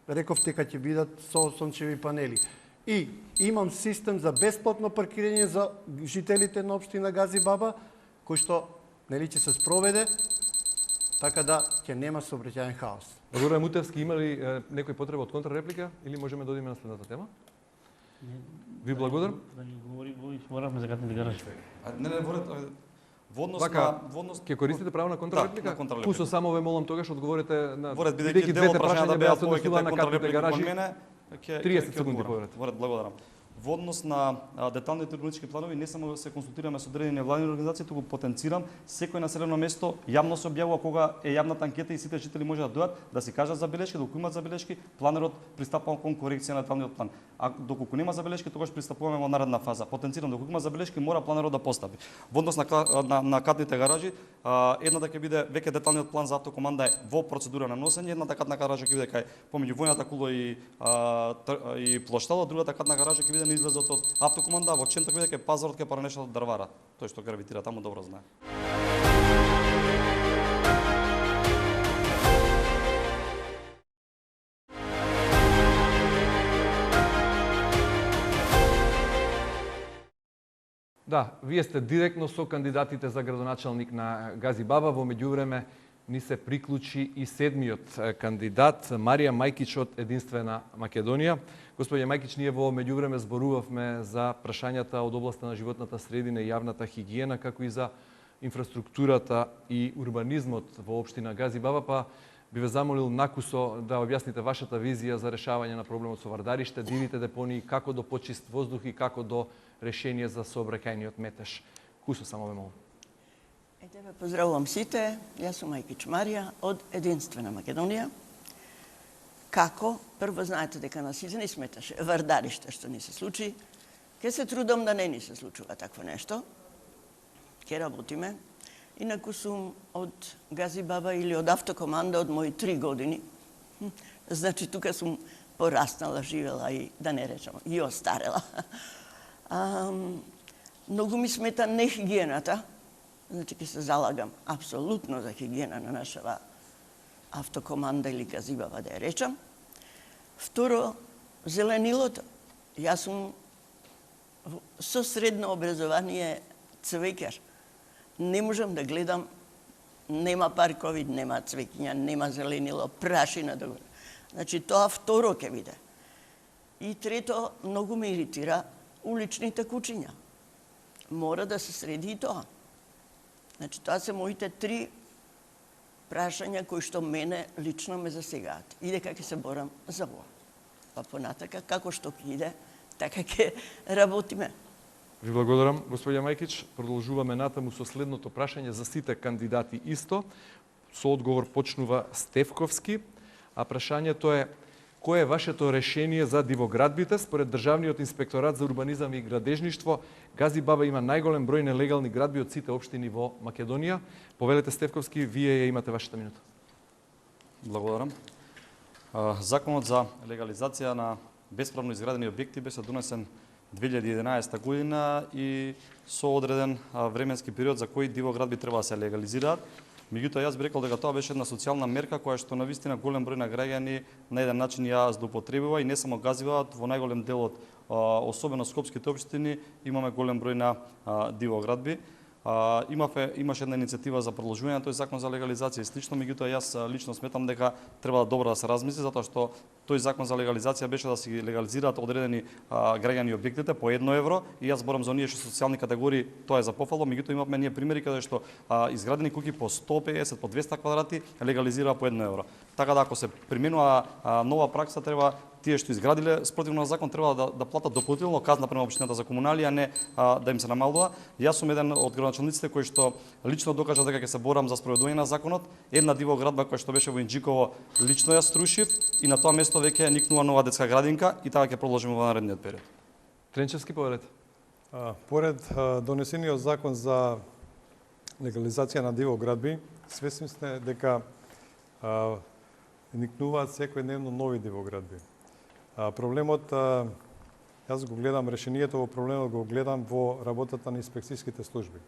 рековте дека ќе бидат со сончеви панели. И имам систем за бесплатно паркирање за жителите на општина Гази Баба, кој што нели ќе се спроведе, така да ќе нема сообраќајен хаос. Благодарам Мутевски, има ли некој потреба од контрареплика или можеме да одиме на следната тема? Ви благодарам. Да ни говори Боби, моравме за катните гаражи. Не, во однос Вака, на ќе користите право на контрареплика? Да, на контрареплика. Пусо само ве молам тогаш одговорите на Воред, бидејќи дел од прашањата беа повеќе на катните контрареплика гаражи. кон мене, 30 секунди поврат. Воред, благодарам. Во однос на деталните урбанистички планови не само се консултираме со одредени невладини организации, туку потенцирам секој населено место јавно се објавува кога е јавната анкета и сите жители може да дојдат да си кажат забелешки, доколку имаат забелешки, планерот пристапува кон корекција на деталниот план. А доколку нема забелешки, тогаш пристапуваме во наредна фаза. Потенцирам доколку има забелешки, мора планерот да постапи. Во однос на катните гаражи, едната ќе биде веќе деталниот план за автокоманда е во процедура на носење, едната катна гаража ќе биде кај помеѓу војната кула и плоштала, другата катна гаража ќе биде на излезот од автокоманда, во центар ќе биде кај пазарот кај Паранешката дрвара. Тој што гравитира таму добро знае. Да, вие сте директно со кандидатите за градоначалник на Гази Баба. Во меѓувреме ни се приклучи и седмиот кандидат, Марија Мајкич од Единствена Македонија. Господје Мајкич, ние во меѓувреме зборувавме за прашањата од областа на животната средина и јавната хигиена, како и за инфраструктурата и урбанизмот во општина Гази Баба, па би ве замолил накусо да објасните вашата визија за решавање на проблемот со Вардариште, дивите депонии, како до почист воздух и како до решение за сообраќајниот метеж. Кусо само ве молам. Ете ве поздравувам сите, јас сум Мајкич Марија од Единствена Македонија. Како, прво знаете дека на сите не сметаше Вардариште што ни се случи, ќе се трудам да не ни се случува такво нешто, ќе работиме. Инаку сум од Гази Баба или од автокоманда од мои 3 години. Значи, тука сум пораснала, живела и, да не речам, и остарела. Многу ми смета не хигиената, значи ќе се залагам апсолутно за хигиена на нашава автокоманда или Гази Баба, да ја речам. Второ, зеленилото. Јас сум со средно образование цвеќар. Не можам да гледам, нема паркови, нема цвеќиња, нема зеленило, прашина да го. Значи тоа второ ќе биде. И трето, многу ме иритира уличните кучиња. Мора да се среди и тоа. Значи тоа се моите 3 прашања кои што мене лично ме засегаат. И дека ќе се борам за ова. Па понатака, како што ќе иде, така ќе работиме. Ви благодарам, господја Мајкич. Продолжуваме натаму со следното прашање за сите кандидати исто. Со одговор почнува Стефковски, а прашањето е: кое е вашето решение за дивоградбите? Според Државниот инспекторат за урбанизам и градежништво, Гази Баба има најголем број нелегални градби од сите општини во Македонија. Повелете, Стефковски, вие ја имате вашата минута. Благодарам. Законот за легализација на бесправно изградени објекти беше донесен 2011 година и со одреден временски период за кои дивоградби треба да се легализираат. Меѓутоа, јас би рекол дека тоа беше една социјална мерка која што навистина голем број на граѓани на еден начин ја злоупотребува и не само Гази Баба, во најголем дел од особено скопските општини имаме голем број на дивоградби. Имаше една иницијатива за продолжување на тој закон за легализација и слично, меѓутоа јас лично сметам дека треба добро да се размисли, затоа што тој закон за легализација беше да се легализираат одредени граѓани објектите по €1 и јас борам за оние што социјални категории, тоа е за пофало, меѓутоа имавме ние примери каде што изградени куќи по 150, по 200 квадрати легализираа по €1. Така да ако се применува нова пракса, треба тие што изградиле спротивно на закон треба да платат дополнително казна према општината за комуналија, а не да им се намалува. Јас сум еден од градоначалниците кои што лично докажа дека ќе се борам за спроведување на законот. Една дивоградба која што беше во Инџиково лично ја струшив и на тоа место веќе никнува нова детска градинка и така ќе продолжиме во наредниот период. Тренчевски, повелете. Поред донесениот закон за легализација на дивоградби, свесни сме дека никнуваат секојдневно нови дивоградби. Проблемот, јас го гледам, решението во проблемот го гледам во работата на инспекцијските служби.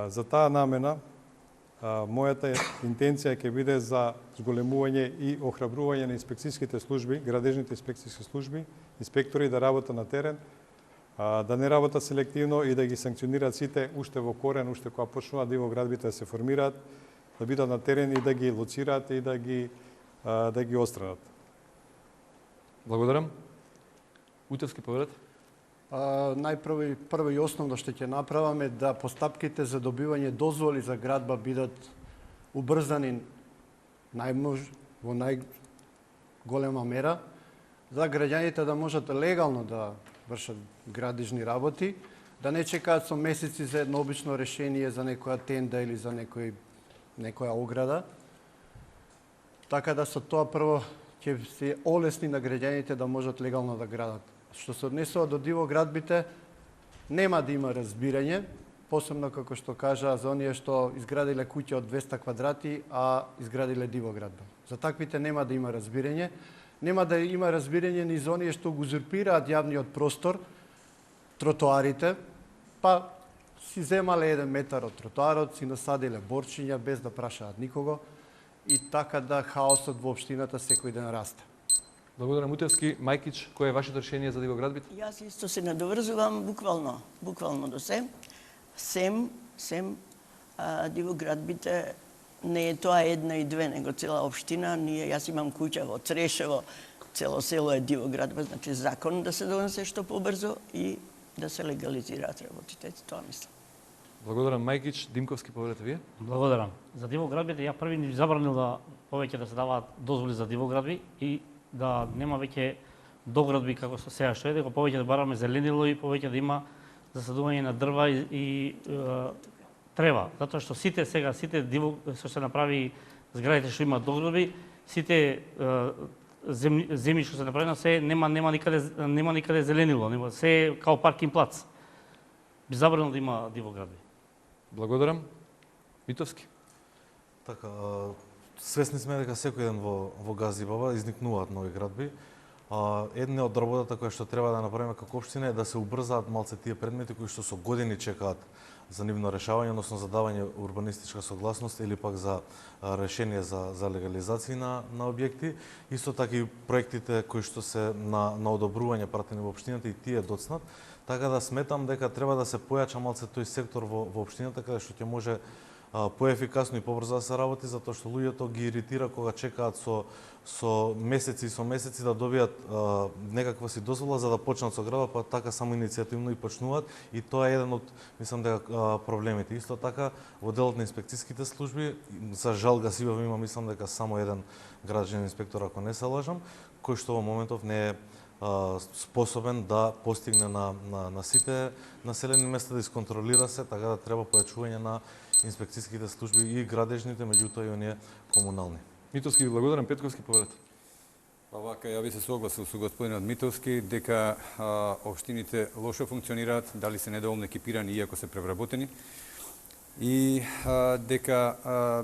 За таа намена, мојата интенција ќе биде за зголемување и охрабрување на инспекцијските служби, градежните инспекцијски служби, инспектори да работат на терен, да не работат селективно и да ги санкционираат сите уште во корен, уште кога почнуваат дивоградбите да се формираат, да бидат на терен и да ги лоцираат и да ги отстранат. Благодарам. Утевски, повелете. Прво и основно што ќе направаме да постапките за добивање дозволи за градба бидат убрзани во најголема мера, за граѓаните да можат легално да вршат градежни работи, да не чекаат со месеци за едно обично решение за некоја тенда или за некоја ограда. Така да со тоа прво ќе се олесни на граѓаните да можат легално да градат. Што се однесува до дивоградбите, нема да има разбирање, посебно како што кажа за оние што изградиле куќа од 200 квадрати, а изградиле дивоградба. За таквите нема да има разбирање. Нема да има разбирање ни за оние што го узурпираат јавниот простор, тротоарите, па си земале 1 метар од тротоарот, си насадиле борчиња без да прашаат никого и така да хаосот во општината секој ден расте. Благодарам, Утевски. Мајкич, кое е вашето решение за дивоградбите? Јас исто се надоврзувам буквално до се. Сем дивоградбите не е тоа една и две, него цела општина. Јас имам куќа во Црешево, цело село е дивоградба, значи закон да се донесе што побрзо и да се легализираат работите, тоа мислам. Благодарам, Мајкич. Димковски, повелете вие. Благодарам. За дивоградбите ја први ни забранил да повеќе да се даваат дозволи за дивоградби и да нема веќе доградби како сега што е, дека повеќе да бараме зеленило и повеќе да има засадување на дрва и трева, затоа што сите што се направи зградите што имаат доградби, сите земји што се направено се нема никаде зеленило, се е као паркинг плац. Би забранил да има дивоградби. Благодарам. Митовски. Така, свесни сме дека секој ден во Гази Баба изникнуваат нови градби. Една од работата која што треба да направиме како општина е да се убрзаат малце тие предмети кои што со години чекаат за нивно решавање, односно за давање урбанистичка согласност или пак за решение за легализација на објекти. Исто така и проектите кои што се на одобрување пратени во општината и тие доцнат. така да сметам дека треба да се појача малце тој сектор во општината, каде што ќе може поефикасно и побрзо да се работи, затоа што луѓето ги иритира кога чекаат со месеци да добијат некаква си дозвола за да почнат со градба, па така само иницијативно и почнуваат, и тоа е еден од, мислам дека, проблемите. Исто така во делот на инспекцијските служби, за жал Гасибов има, мислам дека само еден градежен инспектор, ако не се лажам, кој што во моментов не е способен да постигне на сите населени места, да исконтролира се, така да треба појачување на инспекцијските служби и градежните, меѓутоа и оние комунални. Митовски ви благодарам, Петковски повелете. Па вака, ја би се согласил со господинот Митовски дека општините лошо функционираат, дали се недоволно екипирани иако се превработени, и дека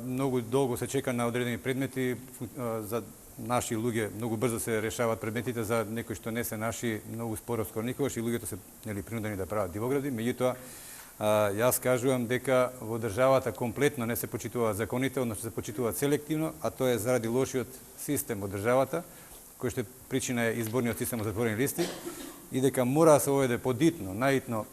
многу долго се чека на одредени предмети за наши луѓе, многу брзо се решаваат предметите, за некои што не се наши, многу споро скоро никогаш, и луѓето се принудени да прават дивогради. Меѓутоа, јас кажувам дека во државата комплетно не се почитуваат законите, односно се почитуваат селективно, а тоа е заради лошиот систем во државата, кој што причина е изборниот систем од затворени листи, и дека мора да се оведе подитно, наитно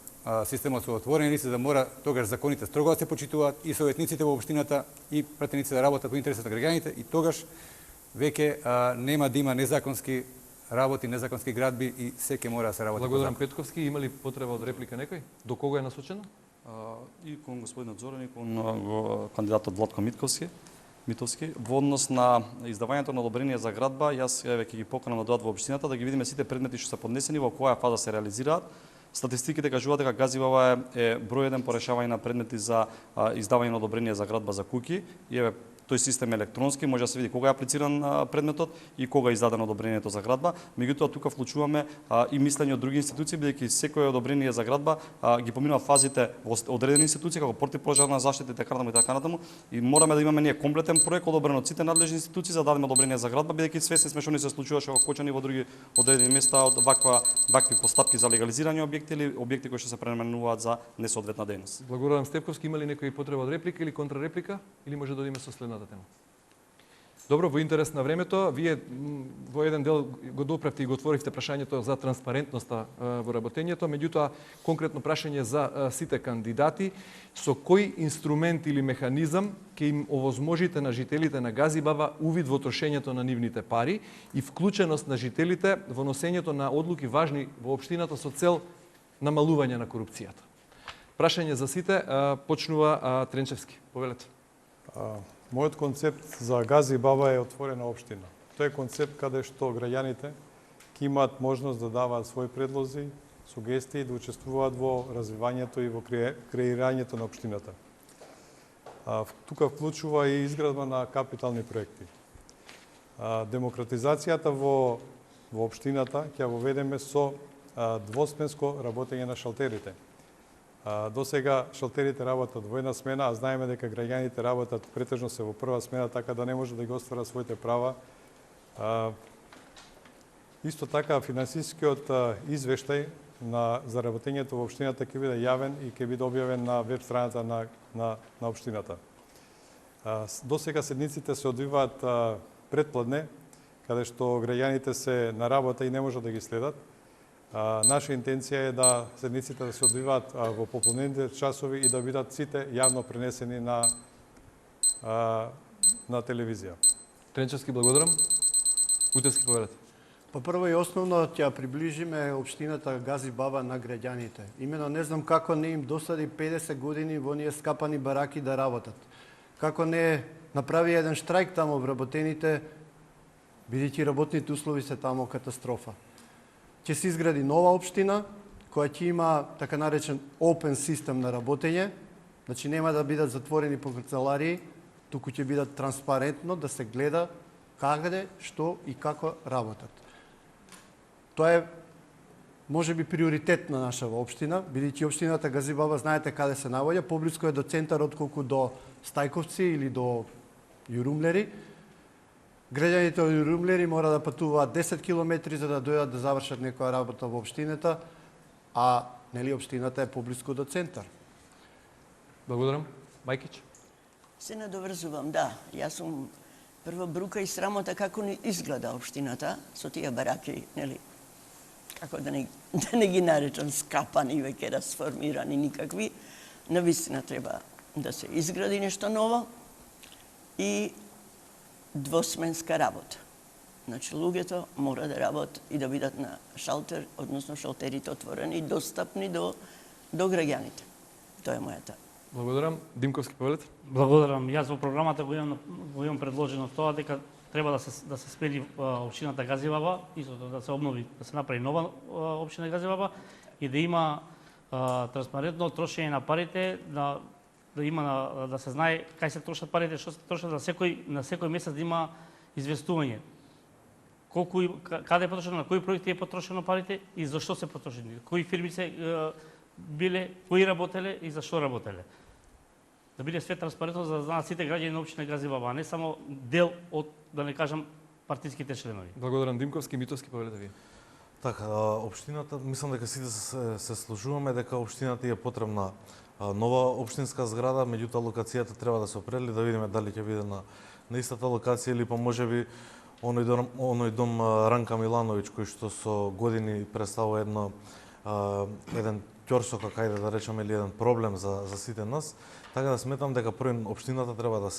системот со отворени листи, да мора тогаш законите строго да се почитуваат и советниците во општината и пратениците да работат во интересот на граѓаните, и тогаш веќе нема да има незаконски работи, незаконски градби, и секој мора да се работи. Благодарам, Петковски. Има ли потреба од реплика некој? До кого е насочено? И кон господинот Зоран и кон кандидатот Владко Митовски. Во однос на издавањето на одобрение за градба, јас веќе ги поканам да дојдат во општината да ги видиме сите предмети што се поднесени, во која фаза се реализираат. Статистиките кажуваат дека Газибава е број 1 по решавање на предмети за издавање на одобрение за градба за куќи. И еве, тој систем е електронски, може да се види кога е аплициран предметот и кога е издадено одобрението за градба. Меѓутоа тука вклучуваме и мислење од други институции, бидејќи секое одобрение за градба ги поминува фазите во одредени институции, како противпожарна заштита и така натаму, и мораме да имаме ние комплетен проект одобрен од сите надлежни институции за да дадеме одобрение за градба, бидејќи свесни сме што ни се случуваше во Кочани и во други одредени места од вакви постапки за легализирање објекти или објекти кои што се пренаменуваат за несоодветна дејност. Благодарам, Степковски. Има ли некој потреба од реплика или контрареплика, или може да одиме со следната тема? Добро, во интерес на времето, вие во еден дел го допревте и го отворивте прашањето за транспарентноста во работењето, меѓутоа конкретно прашање за сите кандидати, со кој инструмент или механизам ќе им овозможите на жителите на Газибава увид во трошењето на нивните пари и вклученост на жителите во носењето на одлуки важни во општината со цел намалување на корупцијата. Прашање за сите, почнува Тренчевски. Повелете. Мојот концепт за Газибава е отворена општина. Тоа е концепт каде што граѓаните ќе имаат можност да даваат своји предлози, сугестии, да учествуваат во развивањето и во креирањето на општината. Тука вклучува и изградба на капитални проекти. Демократизацијата во општината ќе воведеме со двосменско работење на шалтерите. До сега шалтерите работат во една смена, а знаеме дека граѓаните работат претежно се во прва смена, така да не може да ги остварат своите права. Исто така, финансискиот извештај за работењето во општината ќе биде јавен и ќе биде објавен на веб страната на општината. До сега седниците се одвиваат предпладне, каде што граѓаните се на работа и не можат да ги следат. Наша интенција е да седниците да се одвиваат во пополнените часови и да бидат сите јавно пренесени на телевизија. Тренчевски, благодарам. Утевски, повелете. Па прво и основно ќе приближиме општината Газибава на граѓаните. Имено не знам како не им досади 50 години во оние скапани бараки да работат. Како не направи еден штрајк тамо вработените, бидејќи работните услови се тамо катастрофа. Ќе се изгради нова општина, која ќе има така наречен open систем на работење, значи нема да бидат затворени по канцеларии, туку ќе бидат транспарентно да се гледа каде, што и како работат. Тоа е можеби приоритет на нашава општина, бидејќи општината Газибава знаете каде се наоѓа, поблиско е до центарот колку до Стајковци или до Јурумлери. Граѓаните од Јурумлери мора да патуваат 10 километри за да дојдат да завршат некоја работа во општината, а нели општината е поблиску до центар. Благодарам. Мајкич. Се надоврзувам, да. Јас сум прва брука и срамота како ни изгледа општината со тие бараки, нели? како да не ги наречам скапани, веќе расформирани никакви, навистина треба да се изгради нешто ново и двосменска работа. Значи, луѓето мора да работат и да бидат на шалтер, односно шалтерите отворени и достапни до граѓаните. Тоа е мојата. Благодарам. Димковски повелет. Благодарам. Јас во програмата го имам предложено тоа дека треба да се смени општината Газиваба, истото да се обнови, да се направи нова општина Газиваба и да има транспарентно трошење на парите, да има да се знае кај се трошат парите, што се трошат на секој месец, да има известување. Колку каде е потрошено, на кои проекти е потрошено парите и зашто се потрошени, кои фирми се биле, кои работеле и зашто работеле. Да биде све транспарентно за да знаат сите граѓани на општина Газиваба, а не само дел од, да не кажам, партиските членови. Благодарам. Димковски, Митовски повелете ви. Така, општината, мислам дека сите се служуваме дека општината е потребна нова општинска зграда, меѓутоа локацијата треба да се определи, да видиме дали ќе биде на истата локација или па можеби оној дом Ранка Милановиќ кој што со години представува еден ќорсок, кај да речеме, или еден проблем за сите нас. Така да сметам дека прво општината треба да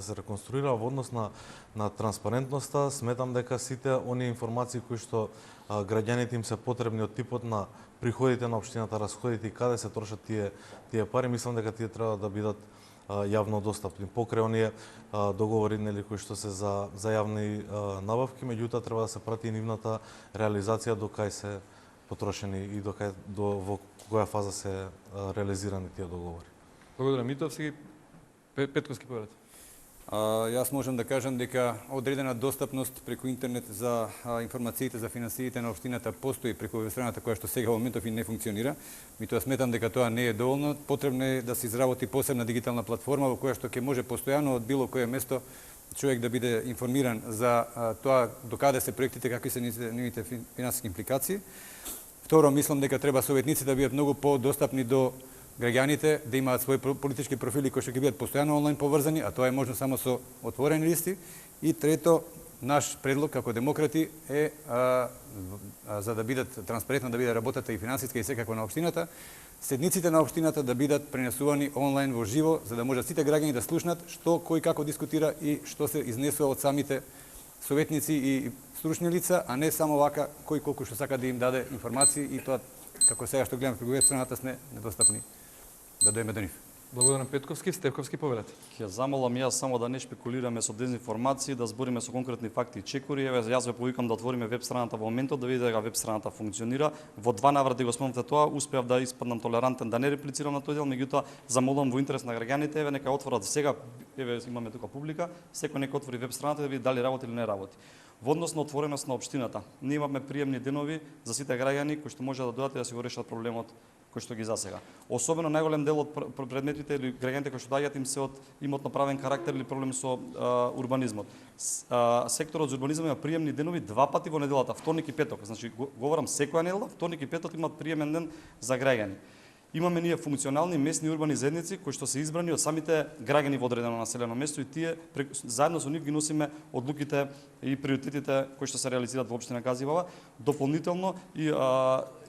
се реконструира во однос на транспарентноста. Сметам дека сите оние информации кои што граѓаните им се потребни од типот на приходите на општината, расходите и каде се трошат тие пари, мислам дека тие треба да бидат јавно достапни. Покрај оние договори нели кои што се за јавни набавки, меѓутоа треба да се прати и нивната реализација до кај се потрошени и во која фаза се реализирани тие договори. Благодарам. Митовски, Петковски повелете. Јас можам да кажам дека одредена достапност преку интернет за информациите за финансиите на општината постои преку веб-страната која што сега во моментов и не функционира. Митоа сметам дека тоа не е доволно. Потребно е да се изработи посебна дигитална платформа во која што ќе може постојано од било кое место човек да биде информиран за тоа докаде се проектите, какви се нивните финансиски импликации. Второ, мислам дека треба советниците да бидат многу подостапни до граѓаните, да имаат своји политички профили кои што ќе бидат постојано онлайн поврзани, а тоа е можно само со отворени листи. И трето, наш предлог како демократи е за да бидат транспарентно да биде работата и финансиска и секако на општината, седниците на општината да бидат пренесувани онлайн во живо, за да можат сите граѓани да слушнат што кој како дискутира и што се изнесува од самите советници и стручни лица, а не само вака кој колку што сака да им даде информации и тоа како сега што гледаме преку веб-страната сме недостапни да дојме до нив. Благодарам. Петковски, Стевковски повелете. Ќе замолам јас само да не шпекулираме со дезинформации, да збориме со конкретни факти и чекори. Еве, јас ве повикам да отвориме веб-страната во моментот, да видите дека веб-страната функционира. Во два наврати го спомнавте тоа, успеав да испаднам толерантен, да не реплицирам на тој дел, меѓутоа замолам во интерес на граѓаните, еве нека отворат сега, еве имаме тука публика, секој нека отвори веб-страната да види дали работи или не работи. Во однос на отвореност на општината, ние имаме приемни денови за сите граѓани кои што може да дојдат и да си го решат проблемот кој што ги засега. Особено најголем дел од предметите или граѓаните кои што доаѓаат им се од имотно правен карактер или проблем со урбанизмот. Секторот за урбанизам има приемни денови два пати во неделата, вторник и петок. Значи говорам секоја недела, вторник и петок имаат приемен ден за граѓани. Имаме ние функционални местни урбани заедници кои што се избрани од самите граѓани во одредено населено место и тие заедно со нив ги носиме одлуките и приоритетите кои што се реализираат во општина Газиваба. Дополнително и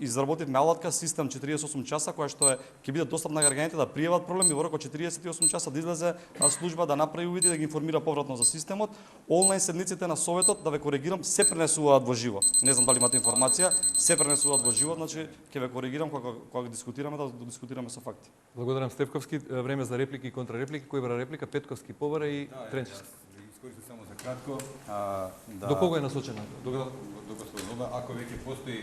изработивме алатка систем 48 часа која што ќе биде достапна на граѓаните да пријават проблеми во рок од 48 часа да излезе служба да направи увид и да ги информира повратно за системот. Онлайн седниците на советот, да ве коригирам, се пренесуваат во живо. Не знам дали имате информација, се пренесуваат во живо, значи ќе ве коригирам кога дискутираме да дискутираме со факти. Благодарам. Стевковски, време за реплики и контрареплики. Кој бра реплика? Петковски побара и Тренчевски. Искористив само за кратко. До кого е насочена? До господин Лоба, ако веќе постои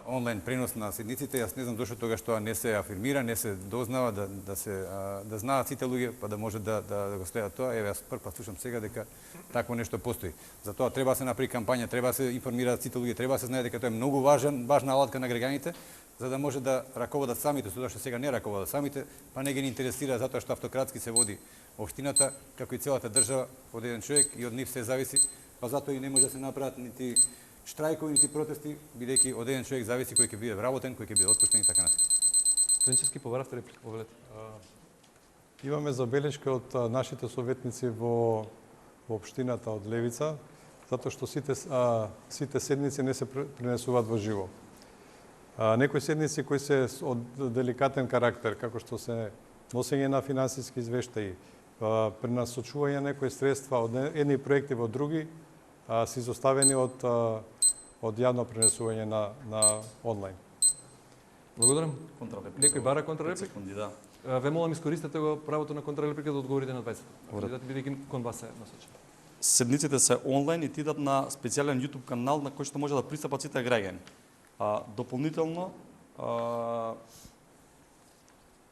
онлайн пренос на седниците, јас не знам зошто тогаш тоа не се афирмира, не се дознава да знаат сите луѓе, па да може да го следат тоа. Еве јас прв пат слушам сега дека такво нешто постои. Затоа треба да се направи кампања, треба да се информираат сите луѓе, треба да се знае дека тоа е многу важна алатка на граѓаните, за да може да раководат самите, со тоа што сега не раководат самите, па не ги интересира затоа што автократски се води општината, како и целата држава од еден човек и од нив се зависи, па затоа и не може да се направат нити штрајкови, нити протести, бидејќи од еден човек зависи кој ќе биде вработен, кој ќе биде отпуштен и така натаму. Тренчевски побаравте реплика, повелете. Имаме забелешка од нашите советници во општината од Левица, затоа што сите седници не се пренесуваат во живо. Некои седници кои се од деликатен карактер, како што се носење на финансиски извештаи, пренасочување некои средства од едни проекти во други, се изоставени од јавно пренесување на онлайн. Благодарам. Контралеприка. Некој бара контралеприка? Секунди, да. Ве молам, искористете го правото на контралеприка да одговорите на 20. Кандидати, бидејќи кон вас се насочени. Седниците се онлайн и тидат на специјален YouTube канал на кој што може да пристапат сите граѓани. Дополнително,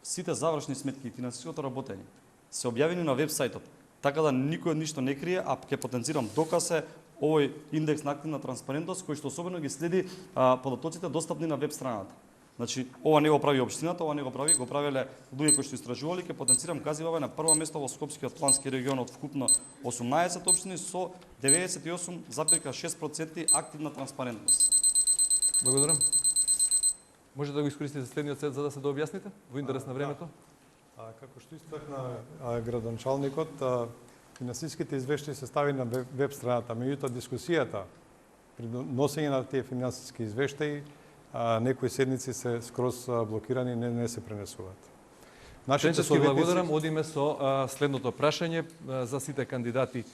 сите завршни сметки и финансиското работење се објавени на веб-сајтот, така да никој ништо не крие, а ќе потенцирам доказ е овој индекс на активна транспарентност, кој што особено ги следи податоците достапни на веб страната. Значи, ова не го прави општината, ова не го правеле луѓе кои што истражувале, ќе потенцирам Газибаба на прво место во Скопскиот плански регион од вкупно 18 општини со 98,6% активна транспарентност. Благодарам. Може да го искористите следниот сет за да се дообјасните во интерес на времето? Како што истакна градоначалникот, финансиските извештаи се стави на веб страната, меѓутоа дискусијата при носење на тие финансиски извештаи, некои седници се скроз блокирани, не се пренесуваат. Денчески благодарам, одиме со следното прашање за сите кандидати.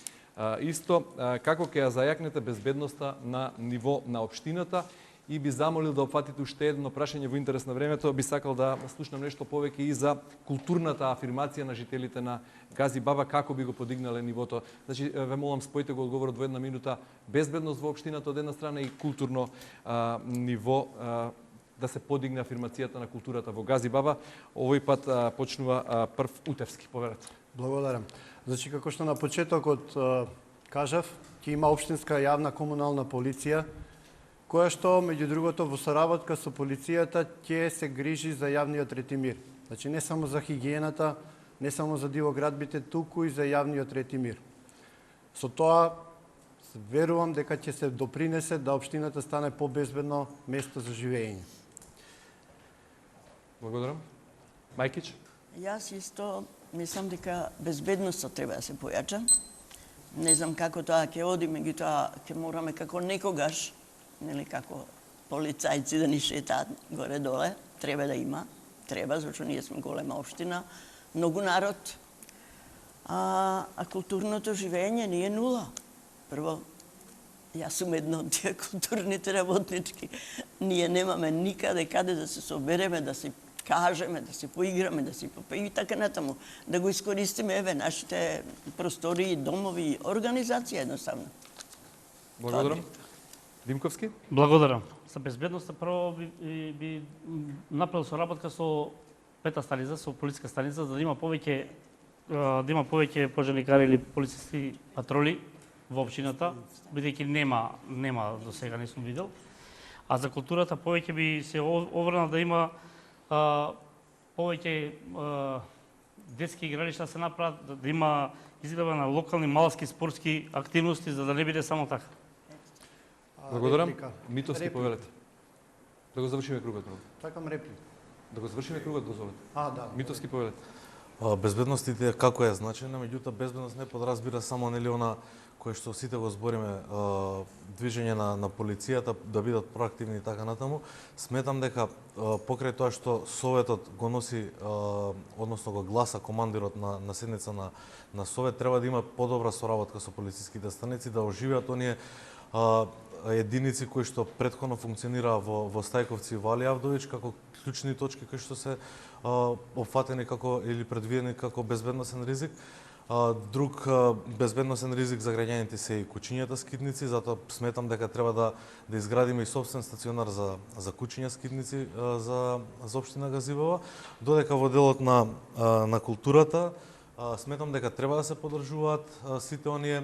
Исто, како ќе ја зајакнете безбедноста на ниво на општината и би замолил да опфатите уште едно прашање во интерес на времето. Би сакал да слушнам нешто повеќе и за културната афирмација на жителите на Газибаба, како би го подигнале нивото. Значи, ве молам, спојте го одговорот во една минута. Безбедност во општината од една страна и културно ниво, да се подигне афирмацијата на културата во Газибаба. Овој пат почнува прв Утевски. Поверете. Благодарам. Значи, како што на почетокот кажав, ќе има општинска јавна комунална полиција, која што, меѓу другото, во соработка со полицијата ќе се грижи за јавниот ред и мир. Значи, не само за хигиената, не само за дивоградбите, туку и за јавниот ред и мир. Со тоа, верувам дека ќе се допринесе да општината стане побезбедно место за живење. Благодарам. Мајкич? Јас исто мислам дека безбедноста треба да се појача. Не знам како тоа ќе оди, меѓутоа ќе мораме како некогаш, нели како полицајци да ни шетаат горе-доле, треба да има, зашто ние сме голема општина, многу народ, а културното живење не е нула. Прво, јас сум една од тие културните работнички. Ние немаме никаде каде да се собереме, да се кажеме, да се поиграме, да се попеи и така натаму. Да го искористиме, еве, нашите простори, домови, организација едноставно. Благодарам. Димковски? Благодарам. За безбедноста прво би направил соработка со пета станица, со полициска станица, за да има повеќе пожарникари или полициски патроли во општината, бидејќи нема до сега не сум видел. А за културата повеќе би се обрнал да има повеќе детски игралишта се направат, да има изгледа на локални малски спортски активности, за да не биде само така. Благодарам. Митовски, повелете. Да го завршиме кругот. Сакам реплика. Да го завршиме кругот, дозволете. Да. Митовски, повелете. Безбедностите како е значена, меѓутоа безбедност не подразбира само нели она кое што сите го збориме, движење на полицијата, да бидат проактивни и така натаму. Сметам дека покрај тоа што Советот го носи, односно го гласа командирот на седница на Совет, треба да има подобра соработка со полициските станици, да оживеат оние единици кои што претходно функционираа во Стајковци и Вали Авдович како клучни точки кои што се опфатени како или предвидени како безбедносен ризик. Друг безбедносен ризик за граѓаните се и кучињата скитници, затоа сметам дека треба да изградиме и собствен стационар за кучиња скитници за општина Газибаба, додека во делот на културата сметам дека треба да се поддржуваат сите оние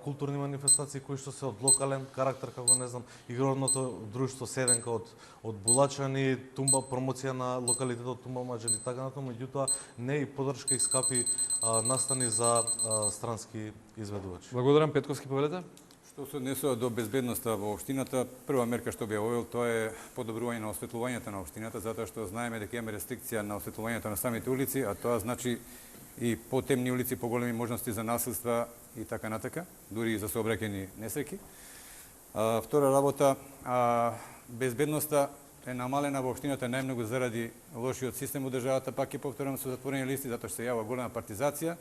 културни манифестации кои што се од локален карактер, како не знам, игрорното друштво Седенка од Булачани, тумба промоција на локалитетот Тумба Маџари и така натаму, меѓутоа не и поддршка и скапи настани за странски изведувачи. Благодарам. Петковски, повелете. Што се однесува до безбедноста во општината, прва мерка што би ја овел, тоа е подобрување на осветлувањето на општината, затоа што знаеме дека имаме рестрикција на осветлувањето на самите улици, а тоа значи и потемни улици, поголеми можности за насилства и така натака, дури и за сообраќајни несреќи. Втора работа, безбедноста е намалена во општината најмногу заради лошиот систем во државата, пак ќе повторам, со затворени листи, затоа што се јава голема партизација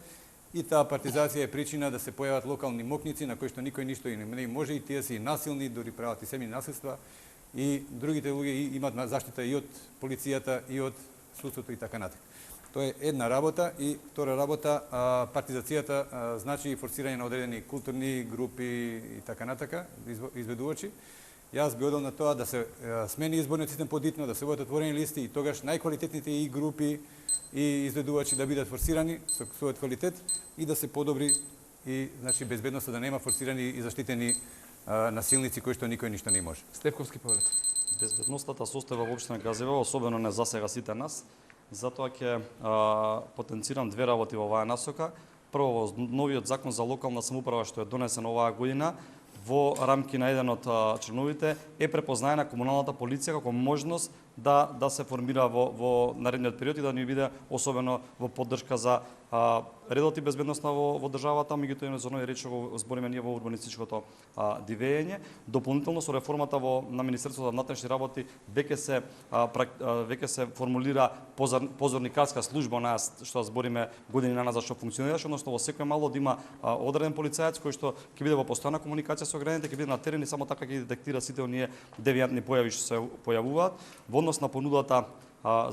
и таа партизација е причина да се појават локални мокници на кои што никој ништо и не може, и тие се и насилни, дури прават и семени насилства, и другите луѓе имаат заштита и од полицијата и од судството и така натаму. Тоа е една работа, и втора работа, партизацијата значи и форсирање на одредени културни групи и така натака, изведувачи. Јас би одел на тоа да се смени изборниот систем подитно, да се водат отворени листи и тогаш најквалитетните и групи и изведувачи да бидат форсирани со својот квалитет и да се подобри и значи безбедноста, да нема форсирани и заштитени насилници кои што никој ништо не може. Стефковски повед. Безбедноста состојба во општина Газивева, особено не засега сите нас, затоа ќе потенцирам две работи во оваа насока. Прво, во новиот закон за локална самоуправа што е донесен оваа година, во рамки на еден од членовите е препознаена комуналната полиција како можност да се формира во наредниот период и да ни биде особено во поддршка за редот и безбедноста во државата, меѓутоа за оној реч го збориме ние во урбанистичкото дивење. Дополнително со реформата на Министерството за внатрешни работи веќе се формулира позорникарска служба, што збориме години назад што функционираше, односно во секој мало да има одреден полицаец кој што ќе биде во постојана комуникација со граѓаните, ќе биде на терен и само така ќе детектира сите оние девијантни појави што се појавуваат. Во однос на понудата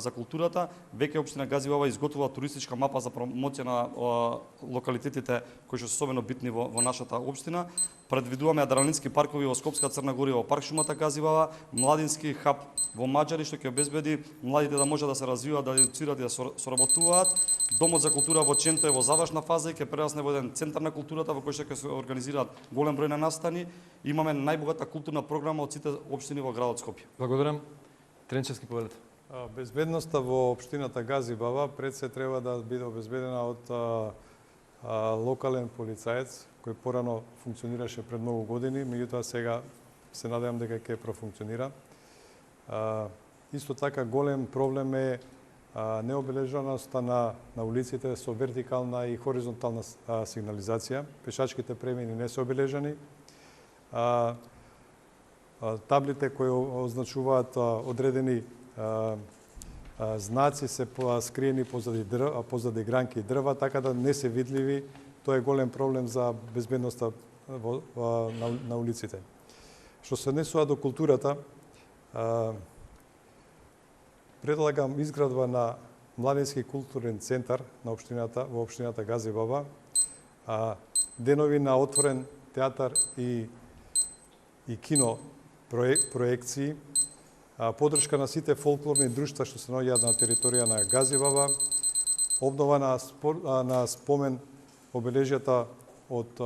за културата, веќе општина Газивева изготвила туристичка мапа за промоција на локалитетите кои што се особено битни во нашата општина. Предвидуваме адреналински паркови во Скопска Црна Гора, во парк шумата Газивева, младински хаб во Маџари што ќе обезбеди младите да може да се развиваат, да едуцираат и да соработуваат. Домот за култура во Ченто е во завршна фаза и ќе прерасне во еден центар на културата во кој што ќе се организираат голем број на настани. Имаме најбогата културна програма од сите општини во градот Скопје. Благодарам. Тренчевски повед. Безбедноста во општината Газибаба пред се треба да биде обезбедена од локален полицаец кој порано функционираше пред многу години, меѓутоа сега се надевам дека ќе профункционира. Исто така голем проблем е необележаноста на улиците со вертикална и хоризонтална сигнализација. Пешачките премини не се обележани. Таблите кои означуваат одредени знаци се скриени позади гранки и дрва, така да не се видливи. Тоа е голем проблем за безбедноста на улиците. Што се однесува до културата, предлагам изградба на младински културен центар на општината во општината Газибаба, денови на отворен театар и кино проекции, поддршка на сите фолклорни друштва што се наоѓаат на територија на Газибаба, обнова на спомен обележјата од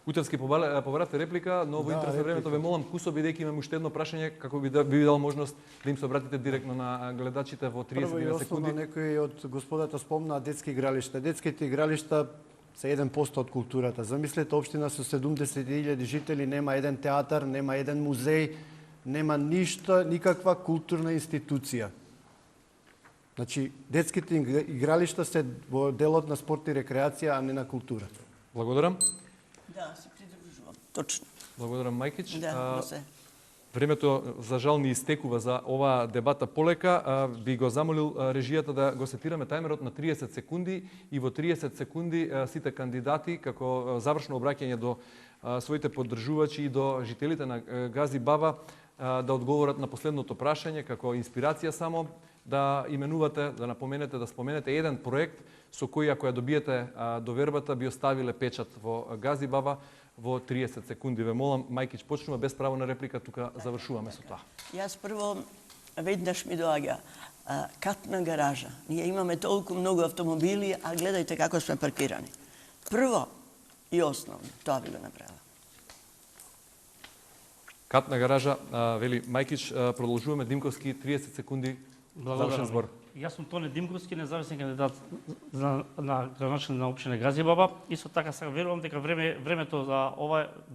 Утевски побарате реплика, но во интерес на времето ве молам кусо, бидејќи имаме уште едно прашање, како би дал можност да им се обратите директно на гледачите во 30 секунди. Прво и основно некој од господата спомна детски игралишта. Детските игралишта се 1% од културата. Замислете, општина со 70.000 жители нема еден театар, нема еден музеј, нема ништо, никаква културна институција. Значи, детските игралишта се во делот на спорт и рекреација, а не на култура. Благодарам. Да, се придружувам. Точно. Благодарам, Мајкич. Да, се. Времето, за жал, ни истекува за оваа дебата полека. Би го замолил режијата да го сетираме тајмерот на 30 секунди и во 30 секунди сите кандидати, како завршно обраќање до своите поддржувачи и до жителите на Газибаба, да одговорат на последното прашање, како инспирација само, да именувате, да напоменете, да споменете еден проект со кој, ако ја добиете довербата, би оставиле печат во Газибаба во 30 секунди. Ве молам, Мајкич почнува без право на реплика, тука завршуваме со тоа. Јас прво, веднаш ми доаѓа катна гаража. Ние имаме толку многу автомобили, а гледајте како сме паркирани. Прво и основно, тоа би го направила. Катна гаража, вели Мајкич, продолжуваме. Димковски, 30 секунди, завршен збор. Јас сум Тоне Димковски, независен кандидат на градоначелник на општина Газибаба. Исто така сега верувам дека времето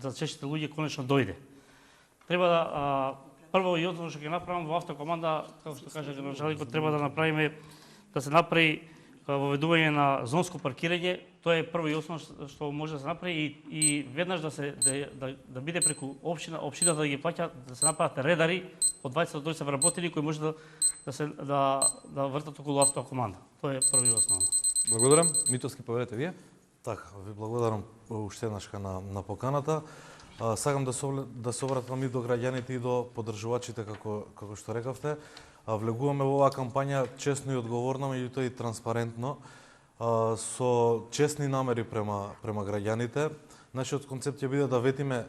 за честите луѓе конечно дојде. Треба да прво и основно што ќе направам во автокоманда, како што каже градоначелникот, треба да се направи воведување на зонско паркирање, тоа е прво и основно што може да се направи и веднаш да биде преку општината да ги плаќа, да се направат редари од 20 до 30 вработени кои може да вртат околу автокоманда. Тоа е прво и основно. Благодарам. Митовски, поведете вие. Така, ви благодарам уште еднашка на поканата. Сакам да се обратам и до граѓаните и до поддржувачите, како што рекавте. Влегуваме во оваа кампања честно и одговорно, меѓутоа и транспарентно, со честни намери према граѓаните. Нашиот концепт ќе биде да ветиме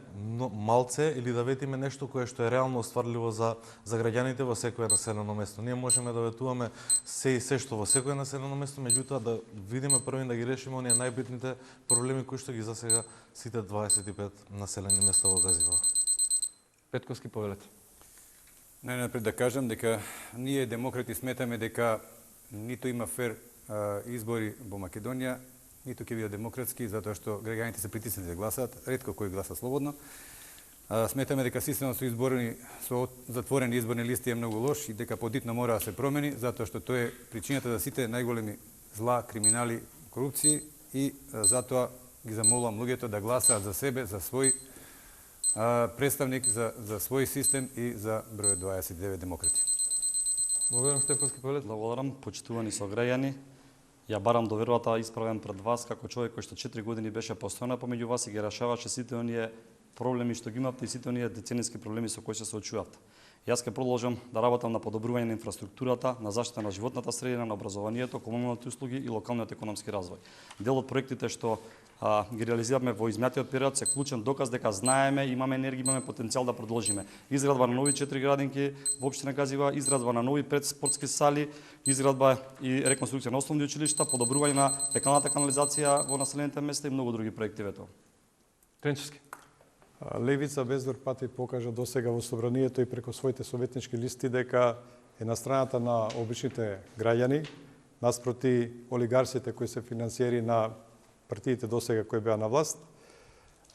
малце или да ветиме нешто кое што е реално остварливо за граѓаните во секое населено место. Ние можеме да ветуваме се и се што во секое населено место, меѓутоа да видиме први да ги решиме оние најбитните проблеми кои што ги засега сите 25 населени места во Газибава. Петковски, повелете. Најнапред да кажам дека ние демократи сметаме дека ниту има фер избори во Македонија, ниту ќе бидат демократски, затоа што граѓаните се притиснати да гласаат, ретко кој гласа слободно. Сметаме дека системот со затворени изборни листи е многу лош и дека подитно мора да се промени, затоа што тоа е причината за сите најголеми зла, криминали, корупции и затоа ги замолувам луѓето да гласаат за себе, за свој представник, за свој систем и за број 29 демократи. Благодарам, Стефковски, повелете. Благодарам, почитувани сограѓани. Ја барам довербата исправен пред вас како човек кој што 4 години беше постојано помеѓу вас и ги решаваше сите оние проблеми што ги имавте и сите оние децениски проблеми со кои се соочувавте. Јас ќе продолжам да работам на подобрување на инфраструктурата, на заштита на животната средина, на образованието, комуналните услуги и локалниот економски развој. Дел од проектите што ги реализираме во изминатиот период се клучен доказ дека знаеме, имаме енергија, имаме потенцијал да продолжиме. Изградба на нови 4 градинки во општина Газива, изградба на нови 5 спортски сали, изградба и реконструкција на основни училишта, подобрување на фекалната канализација во населените места и многу други проекти вето. Тренчевски. Левица безбор пати покажа досега во собранието и преку своите советнички листи дека е на страната на обичните граѓани, наспроти олигарсите кои се финансиери на партиите досега кои беа на власт,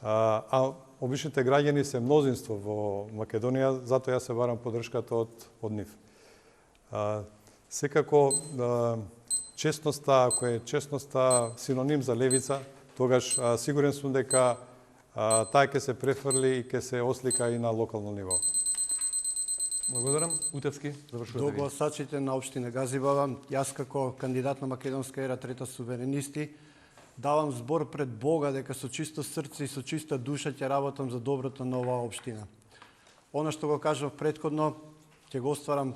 а обичните граѓани се мнозинство во Македонија, затоа јас се барам поддршката од нив. Секако, честноста, ако е честноста синоним за левица, тогаш сигурен сум дека таа ќе се префрли и ќе се ослика и на локално ниво. Благодарам. Утевски, завршувате До ви. гласачите на општина Газибава, јас како кандидат на Македонска ера трета суверенисти, давам збор пред Бога дека со чисто срце и со чиста душа ќе работам за доброто на оваа општина. Она што го кажав претходно, ќе го остварам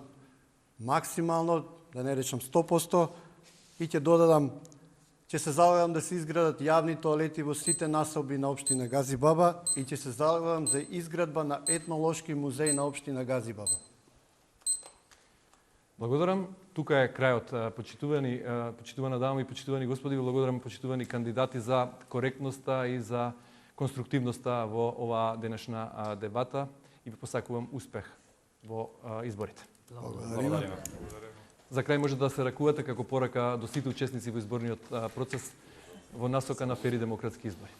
максимално, да не речам 100%, и ќе додадам, ќе се залагам да се изградат јавни тоалети во сите населби на општина Газибаба и ќе се залагам за изградба на етнолошки музеј на општина Газибаба. Благодарам. Тука е крајот. Почитувана дама и почитувани господи, благодарам почитувани кандидати за коректноста и за конструктивноста во оваа денешна дебата и ви посакувам успех во изборите. Благодариме. За крај може да се ракувате како порака до сите учесници во изборниот процес во насока на фери демократски избори.